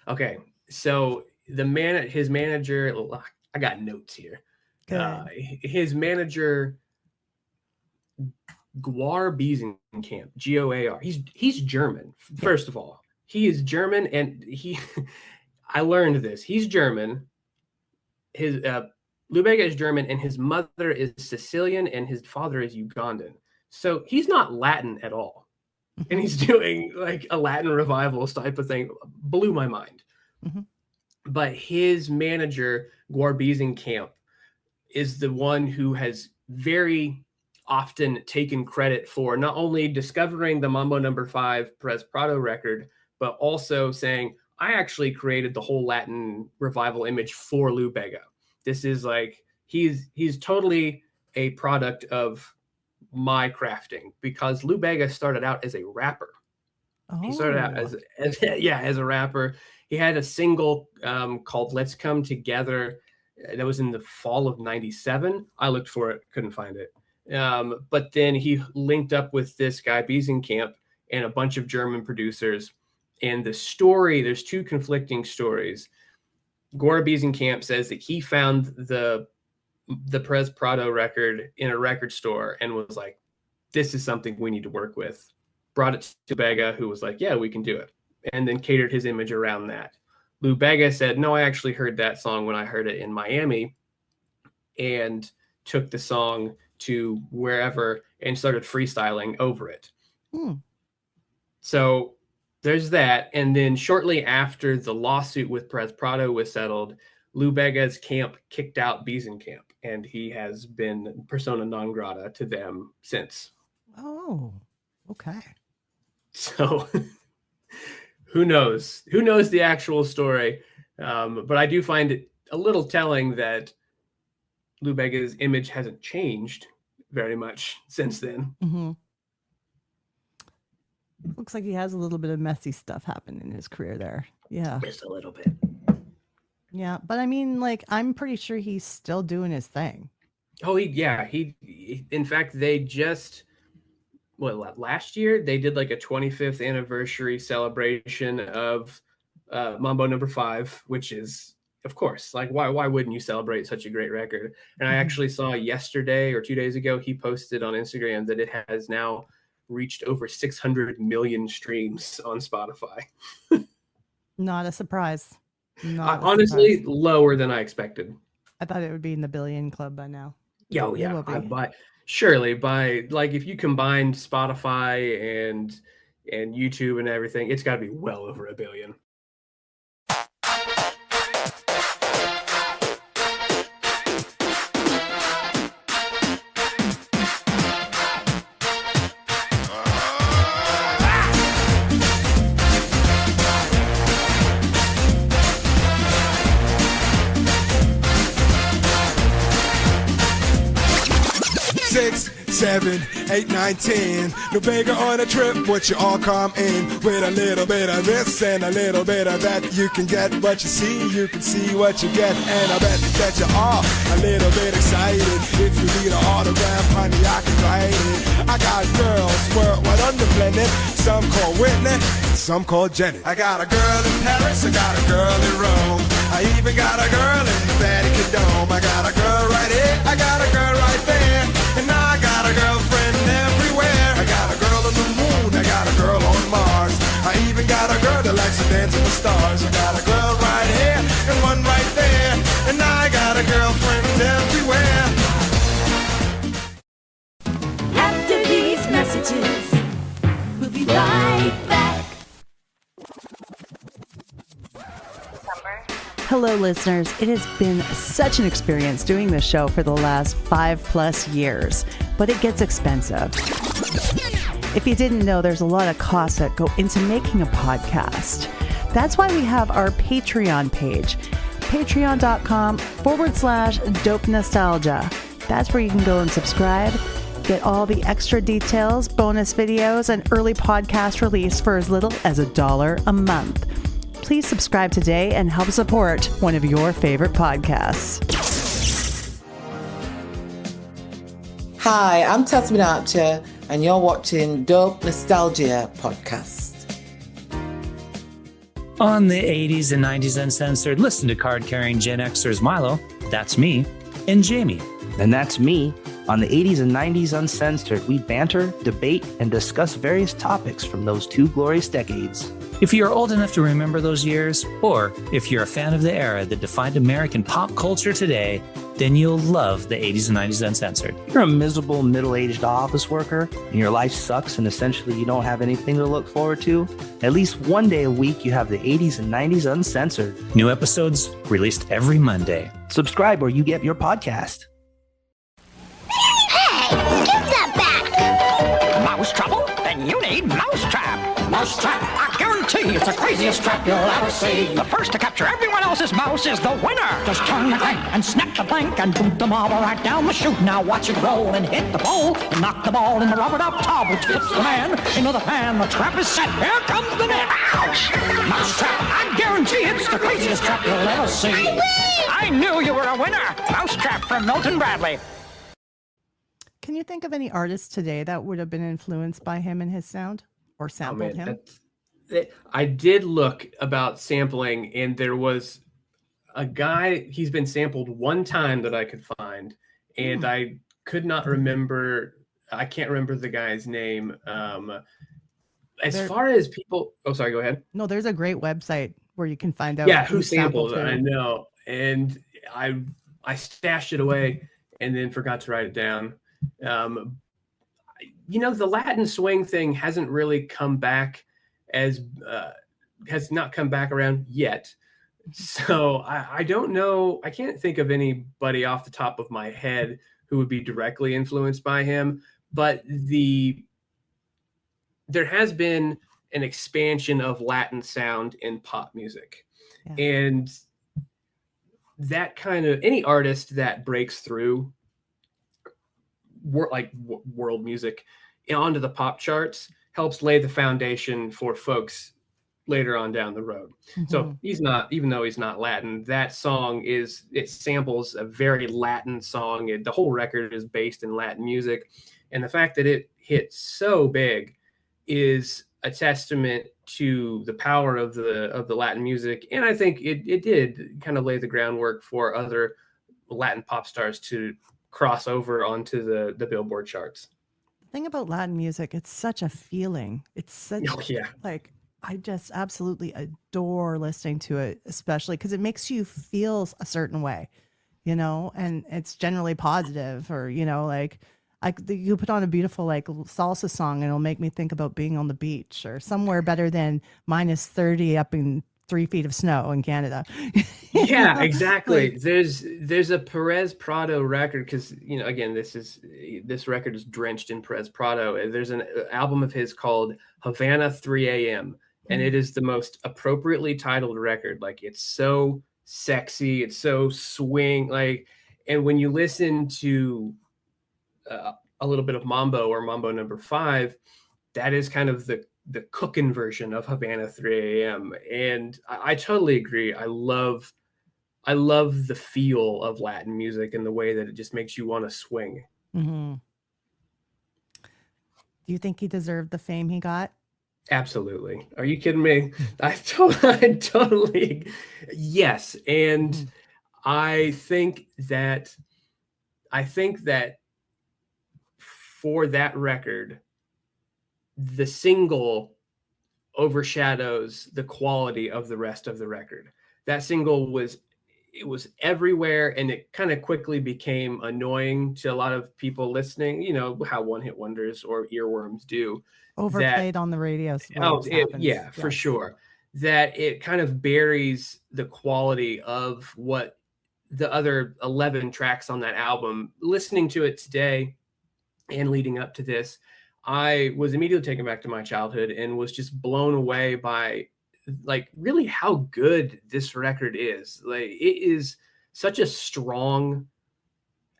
Okay. So his manager, I got notes here. His manager, Goar Biesenkamp, Goar. He's German. First of all, he is German, and I learned this. He's German. His Lou Bega is German, and his mother is Sicilian, and his father is Ugandan. So he's not Latin at all, and he's doing like a Latin revival type of thing. Blew my mind. But his manager, Goar Biesenkamp, is the one who has very often taken credit for not only discovering the Mambo No. 5 Perez Prado record, but also saying, I actually created the whole Latin revival image for Lou Bega. This is like, he's totally a product of my crafting, because Lou Bega started out as a rapper. He started out as a rapper. He had a single called Let's Come Together. That was in the fall of 97. I looked for it, couldn't find it. But then he linked up with this guy, Biesenkamp, and a bunch of German producers. And the story, there's two conflicting stories. Goar Biesenkamp says that he found the Perez Prado record in a record store and was like, this is something we need to work with. Brought it to Bega, who was like, yeah, we can do it. And then catered his image around that. Lou Bega said, no, I actually heard that song when I heard it in Miami, and took the song to wherever and started freestyling over it. So there's that. And then shortly after the lawsuit with Perez Prado was settled, Lou Bega's camp kicked out Biesenkamp, and he has been persona non grata to them since. Oh, okay. So who knows? Who knows the actual story? But I do find it a little telling that Lou Bega's image hasn't changed very much since then. Looks like he has a little bit of messy stuff happen in his career there. Yeah. Just a little bit. Yeah. But I mean, like, I'm pretty sure he's still doing his thing. Oh, he in fact, they just, last year they did like a 25th anniversary celebration of Mambo No. 5, which is, of course, like, why wouldn't you celebrate such a great record? And I actually saw yesterday or 2 days ago, he posted on Instagram that it has now reached over 600 million streams on Spotify. Not a surprise. Honestly, lower than I expected. I thought it would be in the billion club by now. Oh, yeah. Surely by like, if you combine Spotify and YouTube and everything, it's got to be well over 1 billion. Six, 7, 8, 9, 10. No Bega on a trip, but you all come in with a little bit of this and a little bit of that. You can get what you see, you can see what you get, and I bet that you are a little bit excited. If you need an autograph, honey, I can write it. I got girls worldwide on the planet. Some call Whitney, some call Jenny. I got a girl in Paris, I got a girl in Rome. I even got a girl in Vatican Dome. I got a girl right here, I got a girl right there. And now I got a girlfriend everywhere. I got a girl on the moon, I got a girl on Mars. I even got a girl that likes to dance with the stars. I got a girl right here and one right there. And now I got a girlfriend everywhere. After these messages, we'll be right back. Hello, listeners. It has been such an experience doing this show for the last 5+ years, but it gets expensive. If you didn't know, there's a lot of costs that go into making a podcast. That's why we have our Patreon page, patreon.com/dope nostalgia. That's where you can go and subscribe, get all the extra details, bonus videos, and early podcast release for as little as $1 a month. Please subscribe today and help support one of your favorite podcasts. Hi, I'm Tasmin Archer, and you're watching Dope Nostalgia Podcast. On the 80s and 90s Uncensored, listen to card-carrying Gen Xers Milo, that's me, and Jamie. And that's me. On the 80s and 90s Uncensored, we banter, debate, and discuss various topics from those two glorious decades. If you're old enough to remember those years, or if you're a fan of the era that defined American pop culture today, then you'll love the 80s and 90s Uncensored. You're a miserable middle-aged office worker, and your life sucks, and essentially you don't have anything to look forward to. At least one day a week, you have the 80s and 90s Uncensored. New episodes released every Monday. Subscribe where you get your podcast. Hey, give that back! Mouse trouble? Then you need Mousetrap. Mousetrap, I guarantee it's the craziest trap you'll ever see. The first to capture everyone else's mouse is the winner. Just turn the crank and snap the plank and boot the marble right down the chute. Now watch it roll and hit the pole and knock the ball in the rubber duck tub, which fits the man into the pan. The trap is set. Here comes the net. Ouch! Mousetrap, I guarantee it's the craziest trap you'll ever see. I knew you were a winner. Mousetrap from Milton Bradley. Can you think of any artists today that would have been influenced by him and his sound or sampled him? I did look about sampling, and there was a guy, he's been sampled one time that I could find, and I could not remember, I can't remember the guy's name. Far as people, oh, sorry, go ahead. No, there's a great website where you can find out. Yeah, who sampled it, I know. And I stashed it away and then forgot to write it down. The Latin swing thing hasn't really come back has not come back around yet. So I don't know. I can't think of anybody off the top of my head who would be directly influenced by him, but there has been an expansion of Latin sound in pop music. Yeah. And that kind of, any artist that breaks through world music onto the pop charts helps lay the foundation for folks later on down the road. Mm-hmm. So he's not, even though he's not Latin, that song it samples a very Latin song. The whole record is based in Latin music. And the fact that it hit so big is a testament to the power of the Latin music. And I think it did kind of lay the groundwork for other Latin pop stars to cross over onto the Billboard charts. The thing about Latin music, it's such a feeling. It's such I just absolutely adore listening to it, especially because it makes you feel a certain way, and it's generally positive, or, you put on a beautiful salsa song and it'll make me think about being on the beach or somewhere better than -30 up in 3 feet of snow in Canada. Yeah, exactly. There's a Perez Prado record, because again, this record is drenched in Perez Prado. There's an album of his called Havana 3 a.m. and it is the most appropriately titled record. It's so sexy, it's so swing, and when you listen to a little bit of Mambo or Mambo number 5, that is kind of the cooking version of Havana 3 a.m. And I totally agree. I love the feel of Latin music and the way that it just makes you want to swing. Mm-hmm. Do you think he deserved the fame he got? Absolutely. Are you kidding me? I totally, yes. And I think that for that record, the single overshadows the quality of the rest of the record. That single was everywhere, and it kind of quickly became annoying to a lot of people listening. You know how one-hit wonders or earworms do. That Overplayed on the radio waves happens. yeah, for Yes. sure. That it kind of buries the quality of what the other 11 tracks on that album. Listening to it today and leading up to this, I was immediately taken back to my childhood and was just blown away by like really how good this record is. Like it is such a strong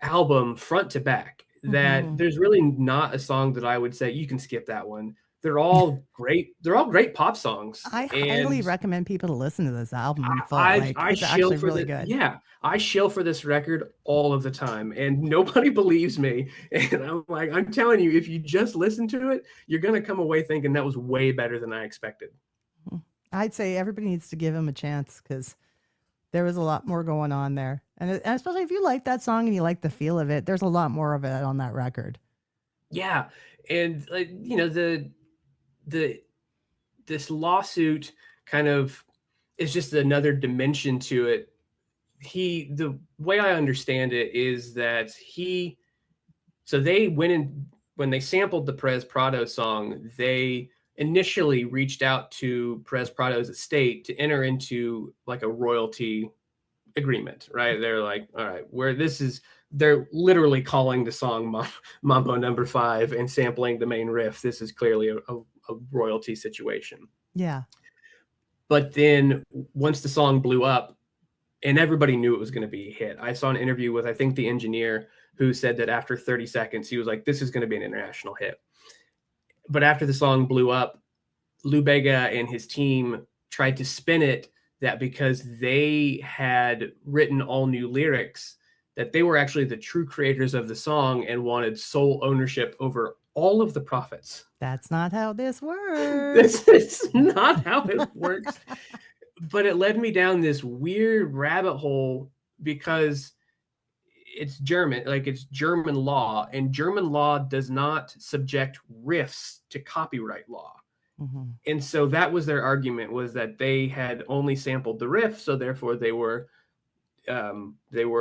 album front to back that there's really not a song that I would say you can skip that one. They're all great. They're all great pop songs. I highly recommend people to listen to this album in full. I It's shill actually for really the, good. yeah, I shill for this record all of the time, and nobody believes me. And I'm like, I'm telling you, if you just listen to it, you're gonna come away thinking that was way better than I expected. I'd say everybody needs to give him a chance because there was a lot more going on there. And especially if you like that song and you like the feel of it, there's a lot more of it on that record. Yeah, and like you know this lawsuit kind of is just another dimension to it. The way I understand it is that so they went in when they sampled the Perez Prado song, they initially reached out to Perez Prado's estate to enter into like a royalty agreement, right? They're like, all right, they're literally calling the song Mambo Number 5 and sampling the main riff. This is clearly a royalty situation. Yeah. But then once the song blew up, and everybody knew it was going to be a hit. I saw an interview with, I think, the engineer who said that after 30 seconds, he was like, this is going to be an international hit. But after the song blew up, Lou Bega and his team tried to spin it that because they had written all new lyrics, that they were actually the true creators of the song and wanted sole ownership over all of the profits. That's not how this works. It's not how it works. But it led me down this weird rabbit hole because it's German, like it's German law, and German law does not subject riffs to copyright law. And so that was their argument, was that they had only sampled the riff, so therefore they were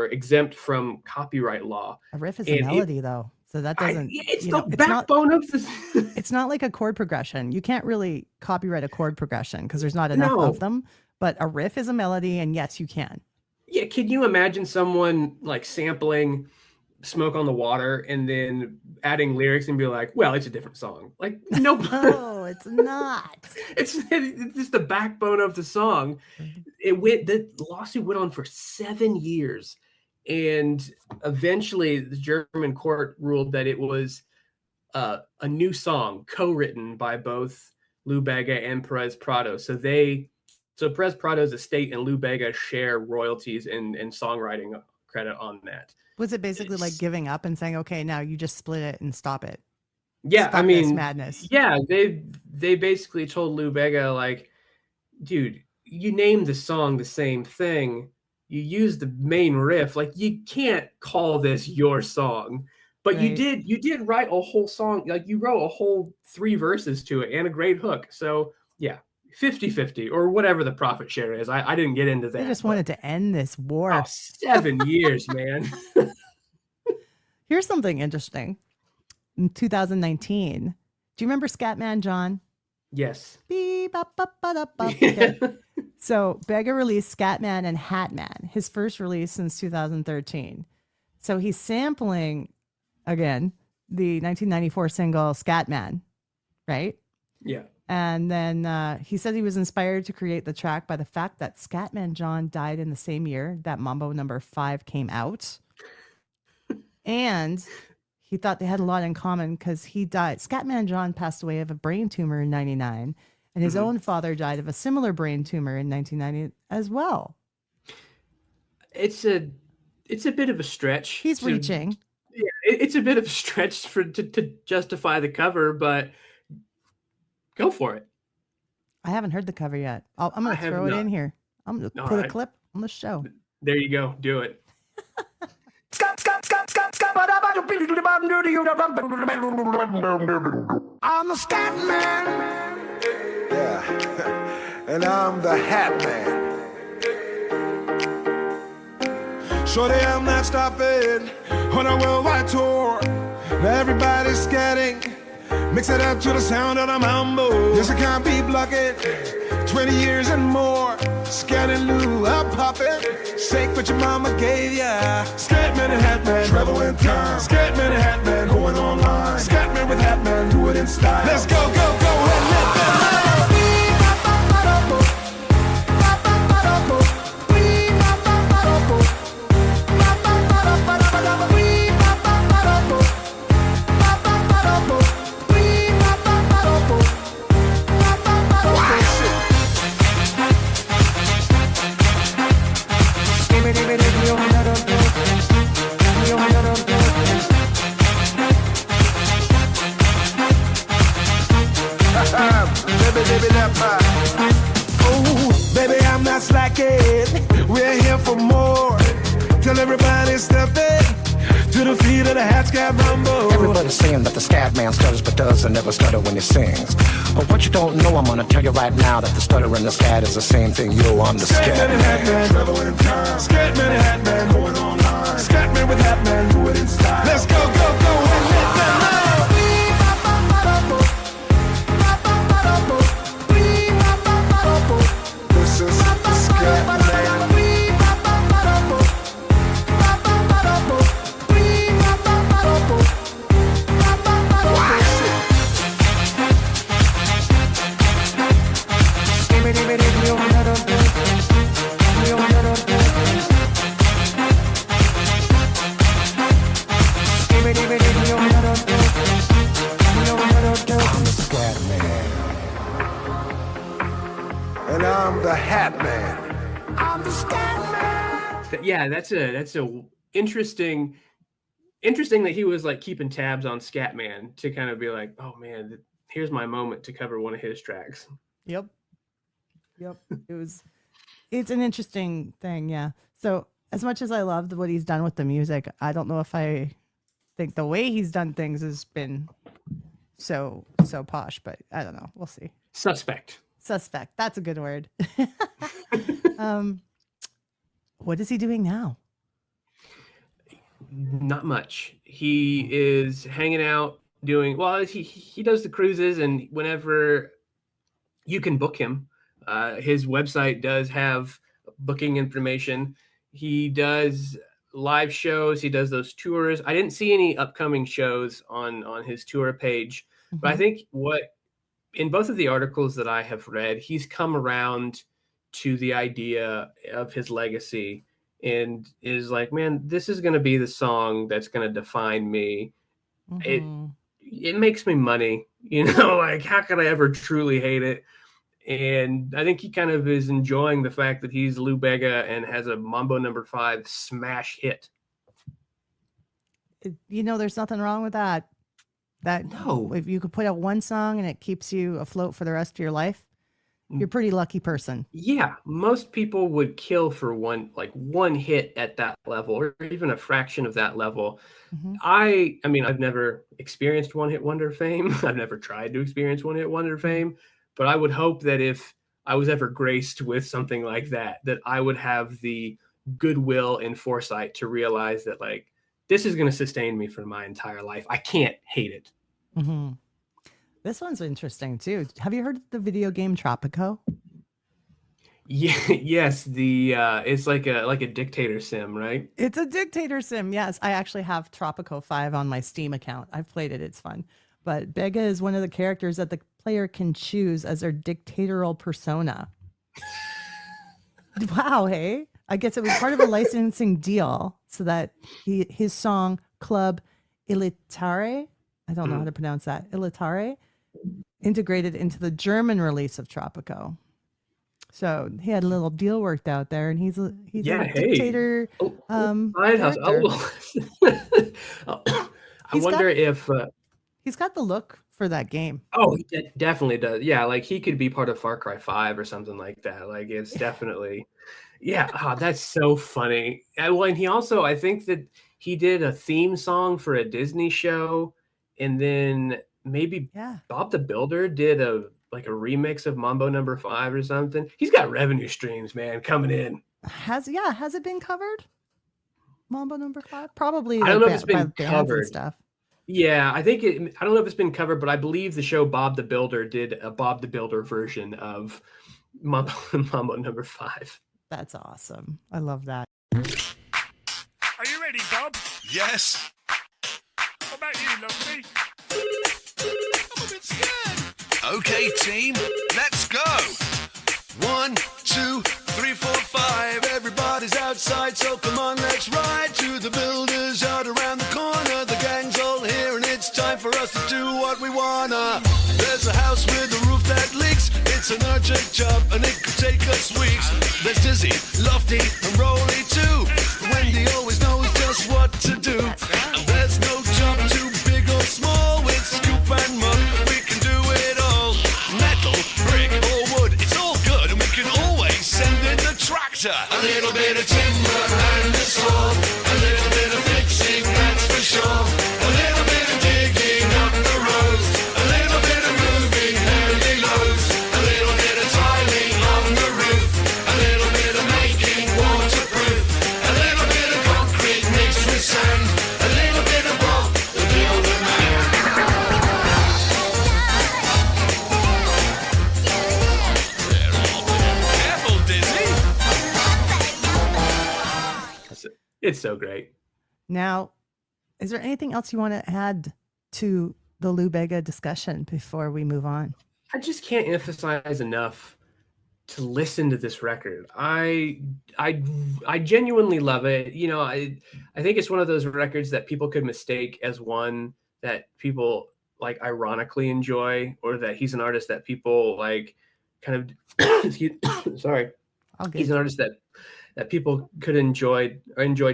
exempt from copyright law. A riff is a melody, though, so that doesn't. It's the backbone of this. It's not like a chord progression. You can't really copyright a chord progression because there's not enough of them. But a riff is a melody, and yes, you can. Yeah, can you imagine someone like sampling Smoke on the Water and then adding lyrics and be like, well, it's a different song? Like, no. No, it's not. It's just the backbone of the song. The lawsuit went on for 7 years. And eventually the German court ruled that it was a new song co-written by both Lou Bega and Perez Prado. So Perez Prado's estate and Lou Bega share royalties and songwriting credit on that. Was it basically like giving up and saying, okay, now you just split it and stop it? Yeah, Stop this madness. Yeah, they basically told Lou Bega, like, dude, you named the song the same thing. You used the main riff. Like, you can't call this your song. But Right. you did write a whole song. Like, you wrote a whole 3 verses to it and a great hook. So, yeah. 50-50 or whatever the profit share is. I didn't get into that. They just wanted to end this war. Oh, 7 years, man. Here's something interesting. In 2019, do you remember Scatman John? Yes. Beep, bop, bop, ba, da, bop. Okay. So Bega released Scatman and Hatman, his first release since 2013. So he's sampling, again, the 1994 single Scatman, right? Yeah. And then he said he was inspired to create the track by the fact that Scatman John died in the same year that Mambo Number 5 came out. And he thought they had a lot in common because he died. Scatman John passed away of a brain tumor in 1999. And his own father died of a similar brain tumor in 1990 as well. It's a bit of a stretch. He's reaching. Yeah, it's a bit of a stretch to justify the cover, but go for it. I haven't heard the cover yet. I'm going I to have throw it not. in here. I'm going to All put a right. clip on the show. There you go. Do it. I'm the scat man. Yeah. And I'm the hat man. Shorty, I'm not stopping on a worldwide tour. Now everybody's scatting. Mix it up to the sound of the mambo. Yes, I can't be blocking. 20 years and more. Scanning Lou, I'm popping. Shake what your mama gave ya. Scatman and Hatman, travel in time. Scatman and Hatman, going online. Scatman with Hatman, do it in style. Let's go, go, go, and let them know. Oh, baby, I'm not slacking. We're here for more. Tell everybody step in to the feet of the hat scat rumble. Everybody's saying that the scat man stutters but doesn't never stutter when he sings. But what you don't know, I'm gonna tell you right now that the stutter and the scat is the same thing. Yo, I'm the scat man. Travel in time. Scatman and Hatman going online. Scatman with Hatman, do it in style. Let's go, go, go, and let them know. This is the Scatman. And I'm the Hat Man. I'm the Scat Man. Yeah, that's a interesting that he was like keeping tabs on Scatman to kind of be like, oh man, here's my moment to cover one of his tracks. Yep. It's an interesting thing. Yeah. So as much as I loved what he's done with the music, I don't know if I think the way he's done things has been so posh, but I don't know. We'll see. Suspect. That's a good word. What is he doing now? Not much. He is hanging out doing, well, he does the cruises, and whenever you can book him, his website does have booking information. He does live shows. He does those tours. I didn't see any upcoming shows on his tour page, but I think in both of the articles that I have read, he's come around to the idea of his legacy and is like, man, this is going to be the song that's going to define me. It makes me money, like how could I ever truly hate it? And I think he kind of is enjoying the fact that he's Lou Bega and has a Mambo No. 5 smash hit. There's nothing wrong with that. No, if you could put out one song and it keeps you afloat for the rest of your life, you're a pretty lucky person. Yeah, most people would kill for one hit at that level, or even a fraction of that level. I mean, I've never experienced one-hit wonder fame. I've never tried to experience one-hit wonder fame, but I would hope that if I was ever graced with something like that I would have the goodwill and foresight to realize that this is going to sustain me for my entire life. I can't hate it. This one's interesting too. Have you heard of the video game Tropico? Yeah, yes. It's like a dictator sim, right? It's a dictator sim. Yes, I actually have Tropico 5 on my Steam account. I've played it. It's fun. But Bega is one of the characters that the player can choose as their dictatorial persona. Wow, hey. I guess it was part of a licensing deal so that his song Club Ilitare, I don't know how to pronounce that, Ilitare, integrated into the German release of Tropico. So he had a little deal worked out there, and he's a dictator. I wonder if he's got the look for that game. Oh, he definitely does. Yeah, like he could be part of Far Cry 5 or something like that. Like it's definitely, yeah. Oh, that's so funny. Well, and he also, I think that he did a theme song for a Disney show, and then maybe Bob the Builder did a remix of Mambo Number 5 or something. He's got revenue streams, man, coming in. Has it been covered? Mambo Number 5? Probably. I don't know if it's been by bands covered. and stuff. Yeah, I don't know if it's been covered, but I believe the show Bob the Builder did a Bob the Builder version of Mambo Number 5. That's awesome. I love that. Are you ready, Bob? Yes. What about you, Lovely? I'm a bit scared. Okay, team, let's go. 1, 2, 3, 4, 5. Everybody's outside, so come on, let's ride to the builder's yard around the corner. The gang's all here, and it's time for us to do what we wanna. There's a house with a roof that leaks. It's an urgent job, and it could take us weeks. There's Dizzy, Lofty, and Rolly too. Wendy always knows just what to do. And there's no job too big or small. With scoop and mug, we can do it all. Metal, brick, or wood, it's all good, and we can always send in the tractor. A little bit of timber and a saw. A little bit of fixing, that's for sure. A little bit of digging up the road. A little bit of moving heavy loads. A little bit of tiling on the roof. A little bit of making waterproof. A little bit of concrete mixed with sand. A little bit of Bob, the builder man. Careful, Dizzy. It's so great. Now, is there anything else you want to add to the Lou Bega discussion before we move on? I just can't emphasize enough to listen to this record. I genuinely love it. You know, I think it's one of those records that people could mistake as one that people like ironically enjoy, or that he's an artist that people like kind of sorry. He's an artist that people could enjoy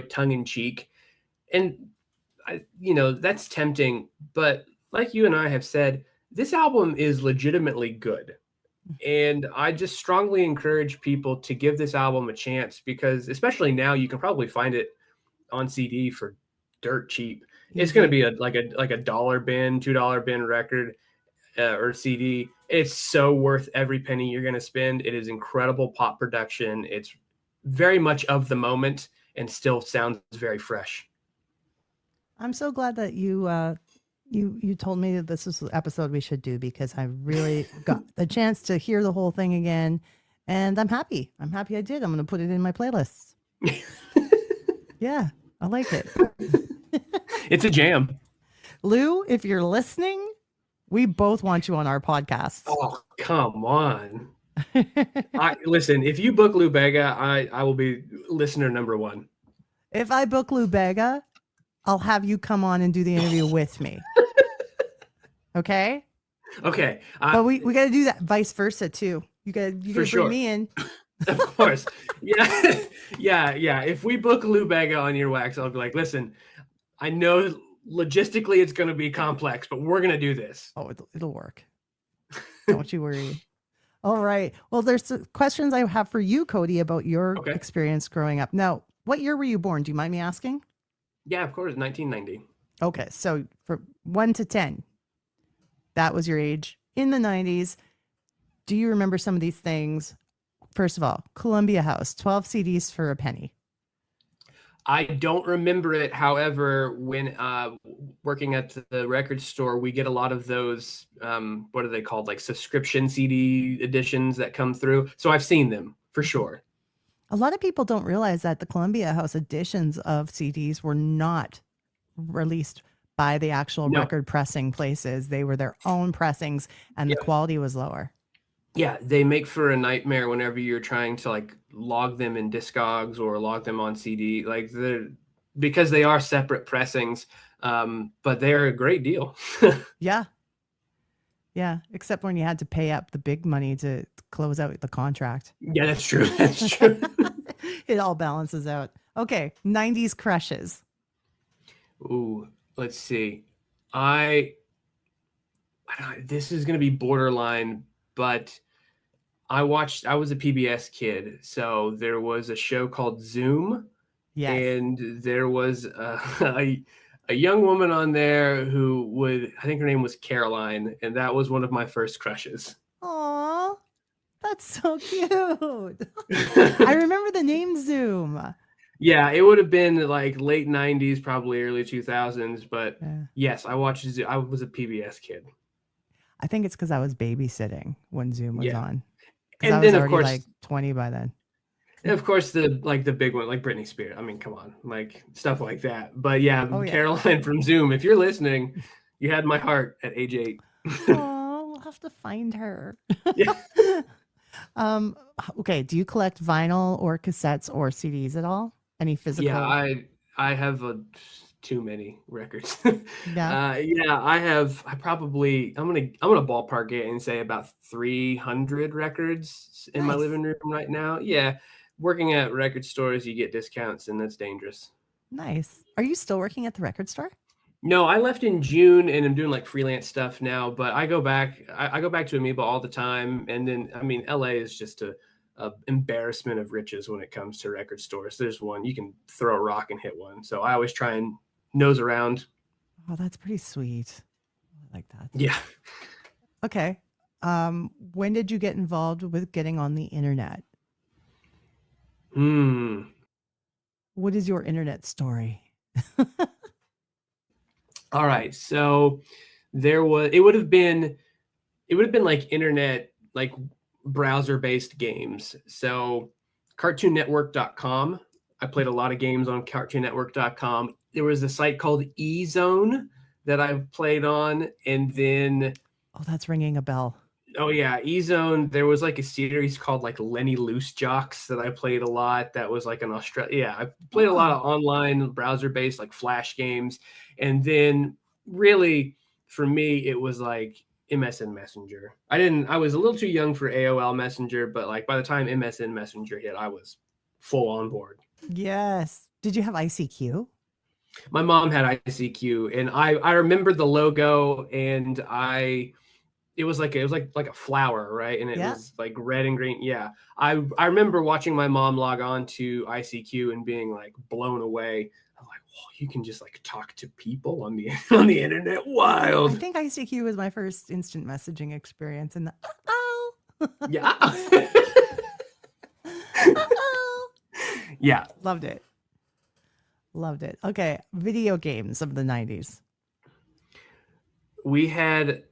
tongue in cheek. And that's tempting, but like you and I have said, this album is legitimately good. And I just strongly encourage people to give this album a chance, because especially now you can probably find it on CD for dirt cheap. It's going to be like a dollar bin, $2 bin record or CD. It's so worth every penny you're going to spend. It is incredible pop production. It's very much of the moment and still sounds very fresh. I'm so glad that you told me that this is the episode we should do, because I really got the chance to hear the whole thing again, and I'm happy. I'm happy I did. I'm going to put it in my playlist. Yeah, I like it. It's a jam. Lou, if you're listening, we both want you on our podcast. Oh, come on. Listen, if you book Lou Bega, I will be listener number one. If I book Lou Bega, I'll have you come on and do the interview with me. Okay? Okay. But we got to do that vice versa too. You got to bring me in. Of course. Yeah. Yeah. If we book Lou Bega on your wax, I'll be like, listen, I know logistically it's going to be complex, but we're going to do this. Oh, it'll work. Don't you worry. All right. Well, there's questions I have for you, Cody, about your experience growing up. Now, what year were you born? Do you mind me asking? Yeah, of course. 1990. Okay. So from 1 to 10, that was your age in the 90s. Do you remember some of these things? First of all, Columbia House, 12 CDs for a penny. I don't remember it. However, when working at the record store, we get a lot of those, what are they called? Like subscription CD editions that come through. So I've seen them for sure. A lot of people don't realize that the Columbia House editions of CDs were not released by the actual record pressing places. They were their own pressings, and the quality was lower. Yeah, they make for a nightmare whenever you're trying to like log them in Discogs or log them on CD, because they are separate pressings, but they're a great deal. Yeah. Yeah, except when you had to pay up the big money to close out the contract. Yeah, that's true. That's true. It all balances out. Okay, 90s crushes. Ooh, let's see. I this is going to be borderline, but I was a PBS kid. So there was a show called Zoom. Yes. And there was a young woman on there I think her name was Caroline. And that was one of my first crushes. Aw, that's so cute. I remember the name Zoom. Yeah, it would have been like late 90s, probably early 2000s. But yes, I watched Zoom. I was a PBS kid. I think it's because I was babysitting when Zoom was on. Because And I was then, of already course, like 20 by then. And of course, the big one, like Britney Spears. I mean, come on, like stuff like that. But yeah, Caroline from Zoom. If you're listening, you had my heart at age 8. Oh, we'll have to find her. Yeah. Okay. Do you collect vinyl or cassettes or CDs at all? Any physical? Yeah, I have too many records. Yeah. Yeah, I'm gonna ballpark it and say about 300 records in my living room right now. Yeah. Working at record stores, you get discounts, and that's dangerous. Nice. Are you still working at the record store? No, I left in June, and I'm doing like freelance stuff now. But I go back. I go back to Amoeba all the time, and then I mean, LA is just a embarrassment of riches when it comes to record stores. There's one you can throw a rock and hit one. So I always try and nose around. Oh, that's pretty sweet. I like that. Yeah. Okay. When did you get involved with getting on the internet? What is your internet story? All right. So it would have been like internet, like browser-based games. So cartoonnetwork.com. I played a lot of games on cartoonnetwork.com. There was a site called eZone that I played on, and then that's ringing a bell. Oh yeah, eZone. There was like a series called like Lenny Loose Jocks that I played a lot. That was like an Australia. Yeah, I played a lot of online browser-based like Flash games, and then really for me it was like MSN Messenger. I was a little too young for AOL Messenger, but like by the time MSN Messenger hit, I was full on board. Yes. Did you have ICQ? My mom had ICQ, and I remember the logo, and it was like a flower, right? And it was like red and green. Yeah. I remember watching my mom log on to ICQ and being like blown away. I'm like, whoa, you can just like talk to people on the internet. Wild. I think ICQ was my first instant messaging experience, and yeah. Yeah. Loved it. Okay. Video games of the 90s. We had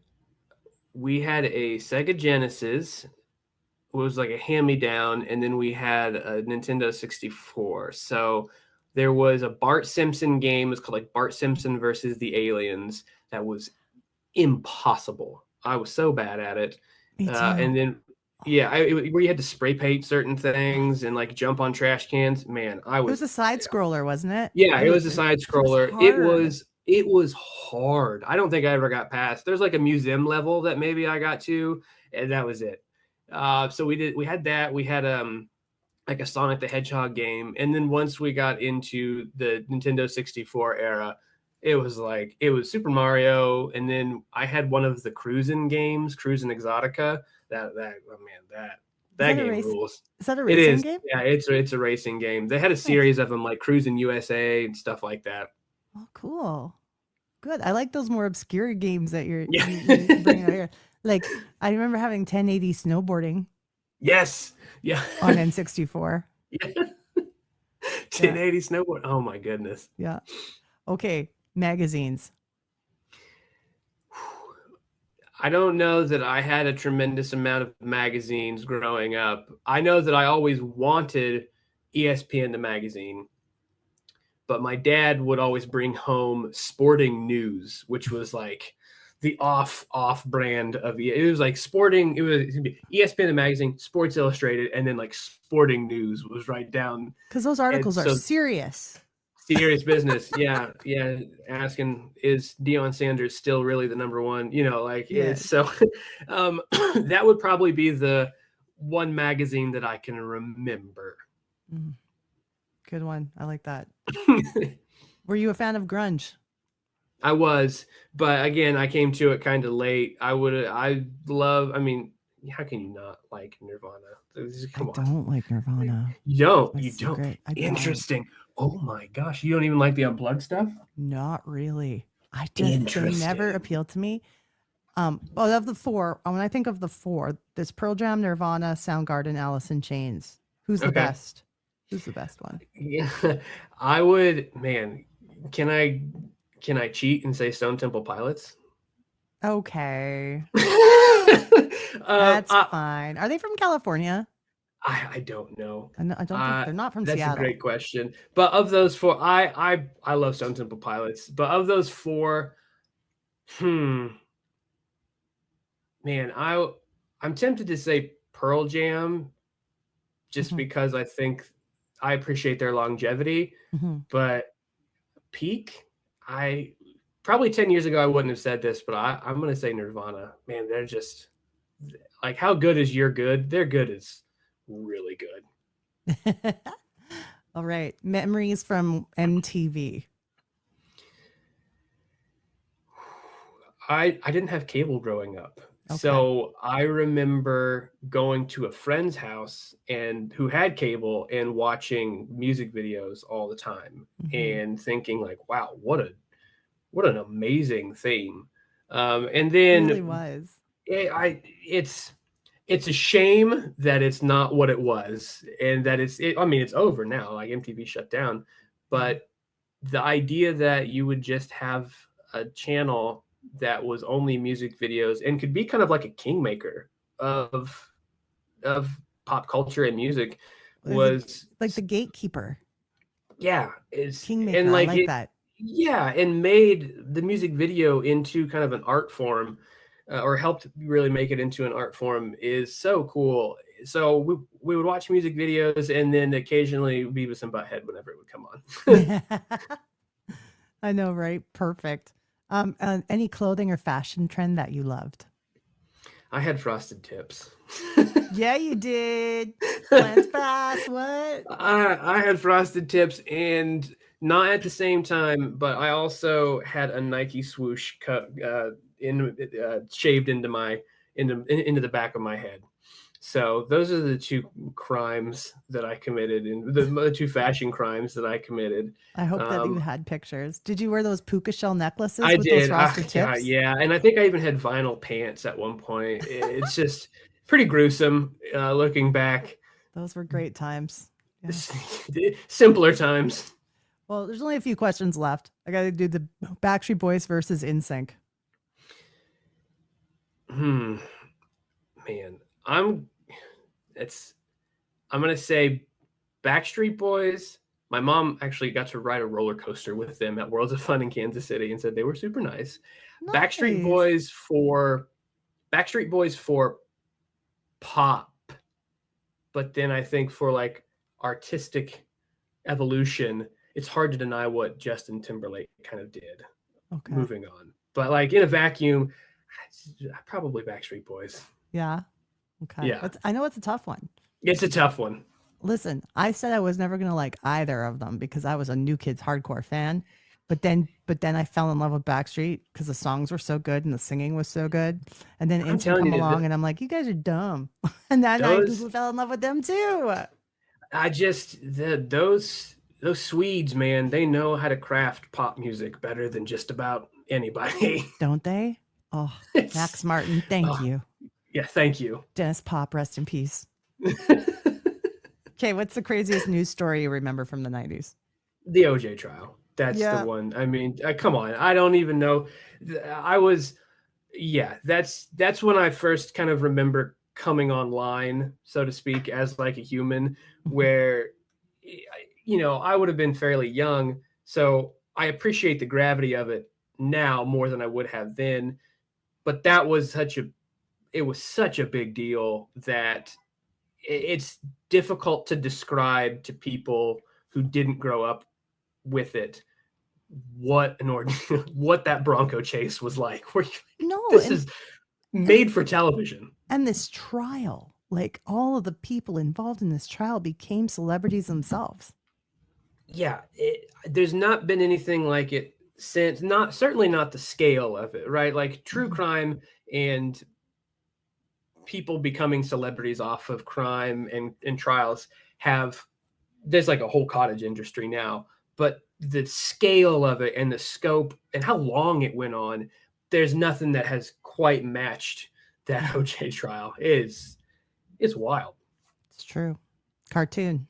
a Sega Genesis. It was like a hand-me-down, and then we had a Nintendo 64. So there was a Bart Simpson game. It was called like Bart Simpson versus the Aliens. That was impossible. I was so bad at it. Me too. And then, where you had to spray paint certain things and like jump on trash cans. Man, It was a side scroller, wasn't it? Yeah, it was a side scroller. It was hard. I don't think I ever got past. There's like a museum level that maybe I got to, and that was it. So we had that. We had like a Sonic the Hedgehog game, and then once we got into the Nintendo 64 era, it was Super Mario, and then I had one of the Cruisin' games, Cruisin' Exotica. That game rules. Is that a racing game? Yeah, it's a racing game. They had a series of them like Cruisin' USA and stuff like that. Oh, cool. Good. I like those more obscure games that you're bringing out here. Like, I remember having 1080 snowboarding. Yes. Yeah. On N64. Yeah. 1080 snowboard. Oh, my goodness. Yeah. Okay. Magazines. I don't know that I had a tremendous amount of magazines growing up. I know that I always wanted ESPN the magazine. But my dad would always bring home Sporting News, which was like the off brand of it. Was like Sporting. It was ESPN the magazine, Sports Illustrated, and then like Sporting News was right down. Because those articles are serious. Serious business. Yeah. Asking, is Deion Sanders still really the number one? It's so. That would probably be the one magazine that I can remember. Good one. I like that. Were you a fan of grunge? I was, but again, I came to it kind of late. I mean, how can you not like Nirvana? Come on. Don't like Nirvana. You don't. My You don't. secret. I don't. Interesting. Oh my gosh. You don't even like the unplugged stuff? Not really. They never Interesting. appealed to me. Well, of the four, when I think of the four, there's Pearl Jam, Nirvana, Soundgarden, Alice in Chains. Who's the Okay. best? Who's the best one? Yeah. I would, man, can I cheat and say Stone Temple Pilots? Okay. That's fine. Are they from California? I don't know. I don't think they're not from That's Seattle. a great question. But of those four, I love Stone Temple Pilots. But of those four, man, I'm tempted to say Pearl Jam, just because I think I appreciate their longevity. But peak, I probably 10 years ago I wouldn't have said this, but I'm gonna say Nirvana. Man, they're just like, how good is your good? Their good is really good. All right. Memories from MTV. I didn't have cable growing up. So I remember going to a friend's house and who had cable and watching music videos all the time and thinking like, wow, what an amazing thing. And then It really was. It's a shame that it's not what it was, and that it's over now. Like, MTV shut down, but the idea that you would just have a channel that was only music videos and could be kind of like a kingmaker of pop culture and music was like the gatekeeper. Yeah, it's kingmaker. And like I like that. Yeah, and made the music video into kind of an art form, or helped really make it into an art form, is so cool. So we would watch music videos, and then occasionally Beavis and Butthead whenever it would come on. I know, right? Perfect. Any clothing or fashion trend that you loved? I had frosted tips. Yeah, you did. Lance Bass, what? I had frosted tips, and not at the same time, but I also had a Nike swoosh cut shaved into the back of my head. So those are the two crimes that I committed, and the two fashion crimes that I committed. I hope that you had pictures. Did you wear those puka shell necklaces I with did. those frosted tips? Yeah, and I think I even had vinyl pants at one point. It's just pretty gruesome looking back. Those were great times. Yeah. Simpler times. Well, there's only a few questions left. I got to do the Backstreet Boys versus NSYNC. Man, I'm gonna say Backstreet Boys. My mom actually got to ride a roller coaster with them at Worlds of Fun in Kansas City and said they were super nice. Backstreet Boys for pop, but then I think for like artistic evolution, it's hard to deny what Justin Timberlake kind of did. Okay. Moving on, but like in a vacuum, probably Backstreet Boys. Yeah. Okay. Yeah. I know it's a tough one. It's a tough one. Listen, I said I was never going to like either of them because I was a New Kids hardcore fan. But then I fell in love with Backstreet because the songs were so good and the singing was so good. And then NSYNC come along and I'm like, you guys are dumb. And then I fell in love with them too. Those Swedes, man, they know how to craft pop music better than just about anybody. Don't they? Oh, Max Martin, thank you. Yeah, thank you. Dennis Pop, rest in peace. Okay, what's the craziest news story you remember from the 90s? The OJ trial. That's the one. I mean, come on. I don't even know. That's when I first kind of remember coming online, so to speak, as like a human, where, I would have been fairly young. So I appreciate the gravity of it now more than I would have then. But that was such a big deal that it's difficult to describe to people who didn't grow up with it what that Bronco chase was like. This is made for television. And this trial, like all of the people involved in this trial became celebrities themselves. Yeah, there's not been anything like it sense, certainly not the scale of it, right? Like true crime and people becoming celebrities off of crime and trials there's like a whole cottage industry now, but the scale of it and the scope and how long it went on, there's nothing that has quite matched that OJ trial. It's wild. It's true. Cartoon.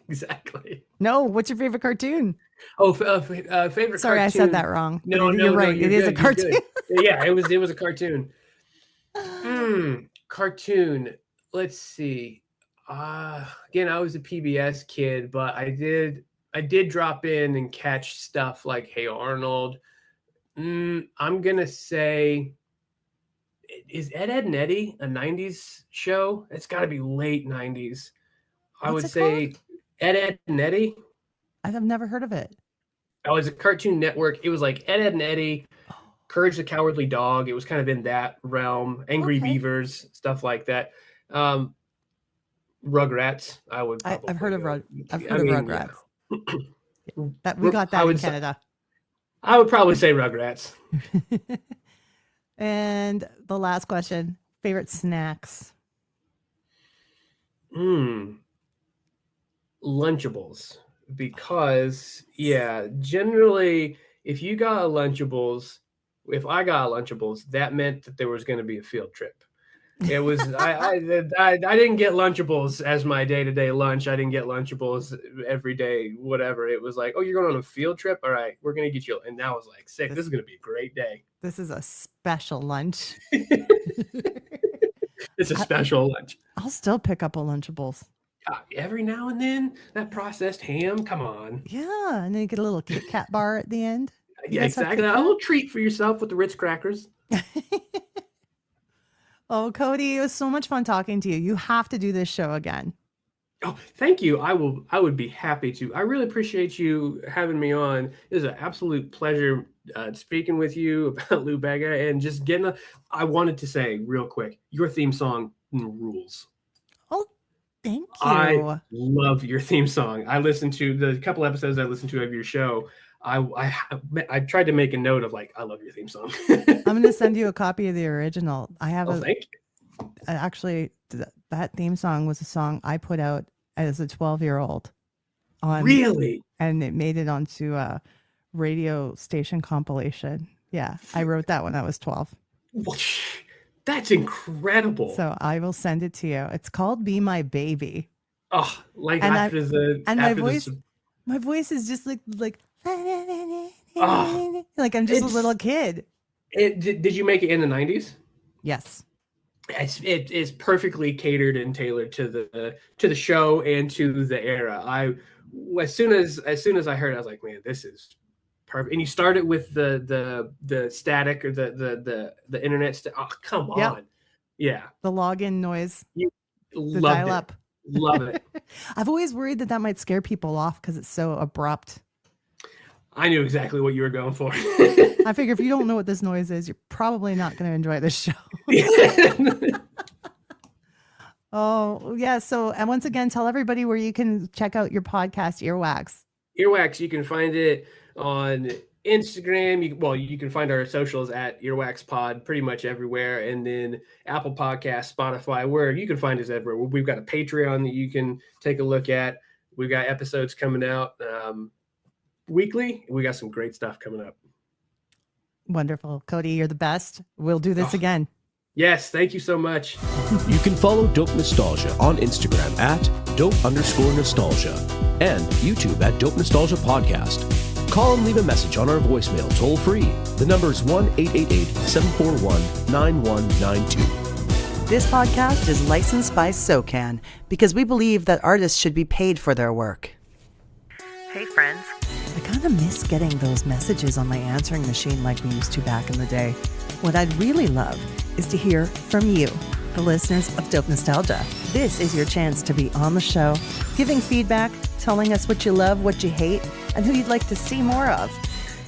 Exactly. No, what's your favorite cartoon? Oh, favorite Sorry, cartoon. I said that wrong. No, you're right. You're it is good, a cartoon. Yeah, it was a cartoon. Cartoon. Let's see. Again, I was a PBS kid, but I did drop in and catch stuff like Hey Arnold. I'm gonna say, is Ed, Edd n Eddy a 90s show? It's got to be late 90s. I would say Ed, Edd n Eddy. I've never heard of it. Oh, it's a Cartoon Network. It was like Ed, Edd n Eddy, Courage the Cowardly Dog. It was kind of in that realm. Angry Beavers, stuff like that. Rugrats. I've heard of Rugrats. Yeah. We got that in Canada. I would probably say Rugrats. And the last question, favorite snacks? Lunchables. Because, generally, if you got a Lunchables, if I got a Lunchables, that meant that there was going to be a field trip. It was I didn't get Lunchables as my day-to-day lunch. I didn't get Lunchables every day, whatever. It was like, oh, you're going on a field trip? All right, we're going to get you. And that was like, sick. This is going to be a great day. This is a special lunch. It's a special lunch. I'll still pick up a Lunchables. Every now and then, that processed ham, come on. Yeah, and then you get a little Kit Kat bar at the end. Yeah, exactly. A little treat for yourself with the Ritz crackers. Oh, Cody, it was so much fun talking to you. You have to do this show again. Oh, thank you. I would be happy to. I really appreciate you having me on. It was an absolute pleasure speaking with you about Lou Bega and just I wanted to say real quick, your theme song rules. Oh, thank you. I love your theme song. I listened to the couple episodes I listened to of your show. I tried to make a note of like, I love your theme song. I'm going to send you a copy of the original. I have thank you. Actually, that theme song was a song I put out as a 12-year-old. Really? And it made it onto a radio station compilation. Yeah, I wrote that when I was 12. That's incredible. So I will send it to you. It's called Be My Baby. Oh, like and after my voice is just like like I'm just a little kid. Did you make it in the 90s? Yes. It is perfectly catered and tailored to the show and to the era. As soon as I heard it, I was like, man, this is perfect. And you started with the static or the internet. Oh, come on. Yeah. The login noise. The dial up. Love it. I've always worried that might scare people off because it's so abrupt. I knew exactly what you were going for. I figure if you don't know what this noise is, you're probably not going to enjoy this show. Oh, yeah. So, and once again, tell everybody where you can check out your podcast, Earwax. Earwax, you can find it on Instagram. You can find our socials at Earwax Pod pretty much everywhere. And then Apple Podcasts, Spotify, where you can find us everywhere. We've got a Patreon that you can take a look at. We've got episodes coming out weekly. We got some great stuff coming up. Wonderful. Cody, you're the best. We'll do this again. Yes. Thank you so much. You can follow Dope Nostalgia on Instagram at dope_nostalgia and YouTube at Dope Nostalgia Podcast. Call and leave a message on our voicemail toll free. The number is 1-888-741-9192. This podcast is licensed by SOCAN because we believe that artists should be paid for their work. Hey, friends. I kind of miss getting those messages on my answering machine like we used to back in the day. What I'd really love is to hear from you, the listeners of Dope Nostalgia. This is your chance to be on the show, giving feedback, telling us what you love, what you hate, and who you'd like to see more of.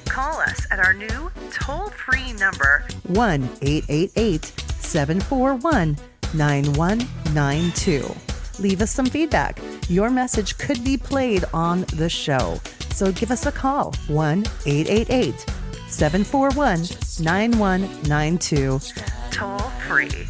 Call us at our new toll-free number, 1-888-741-9192. Leave us some feedback. Your message could be played on the show. So give us a call, 1-888-741-9192, toll free.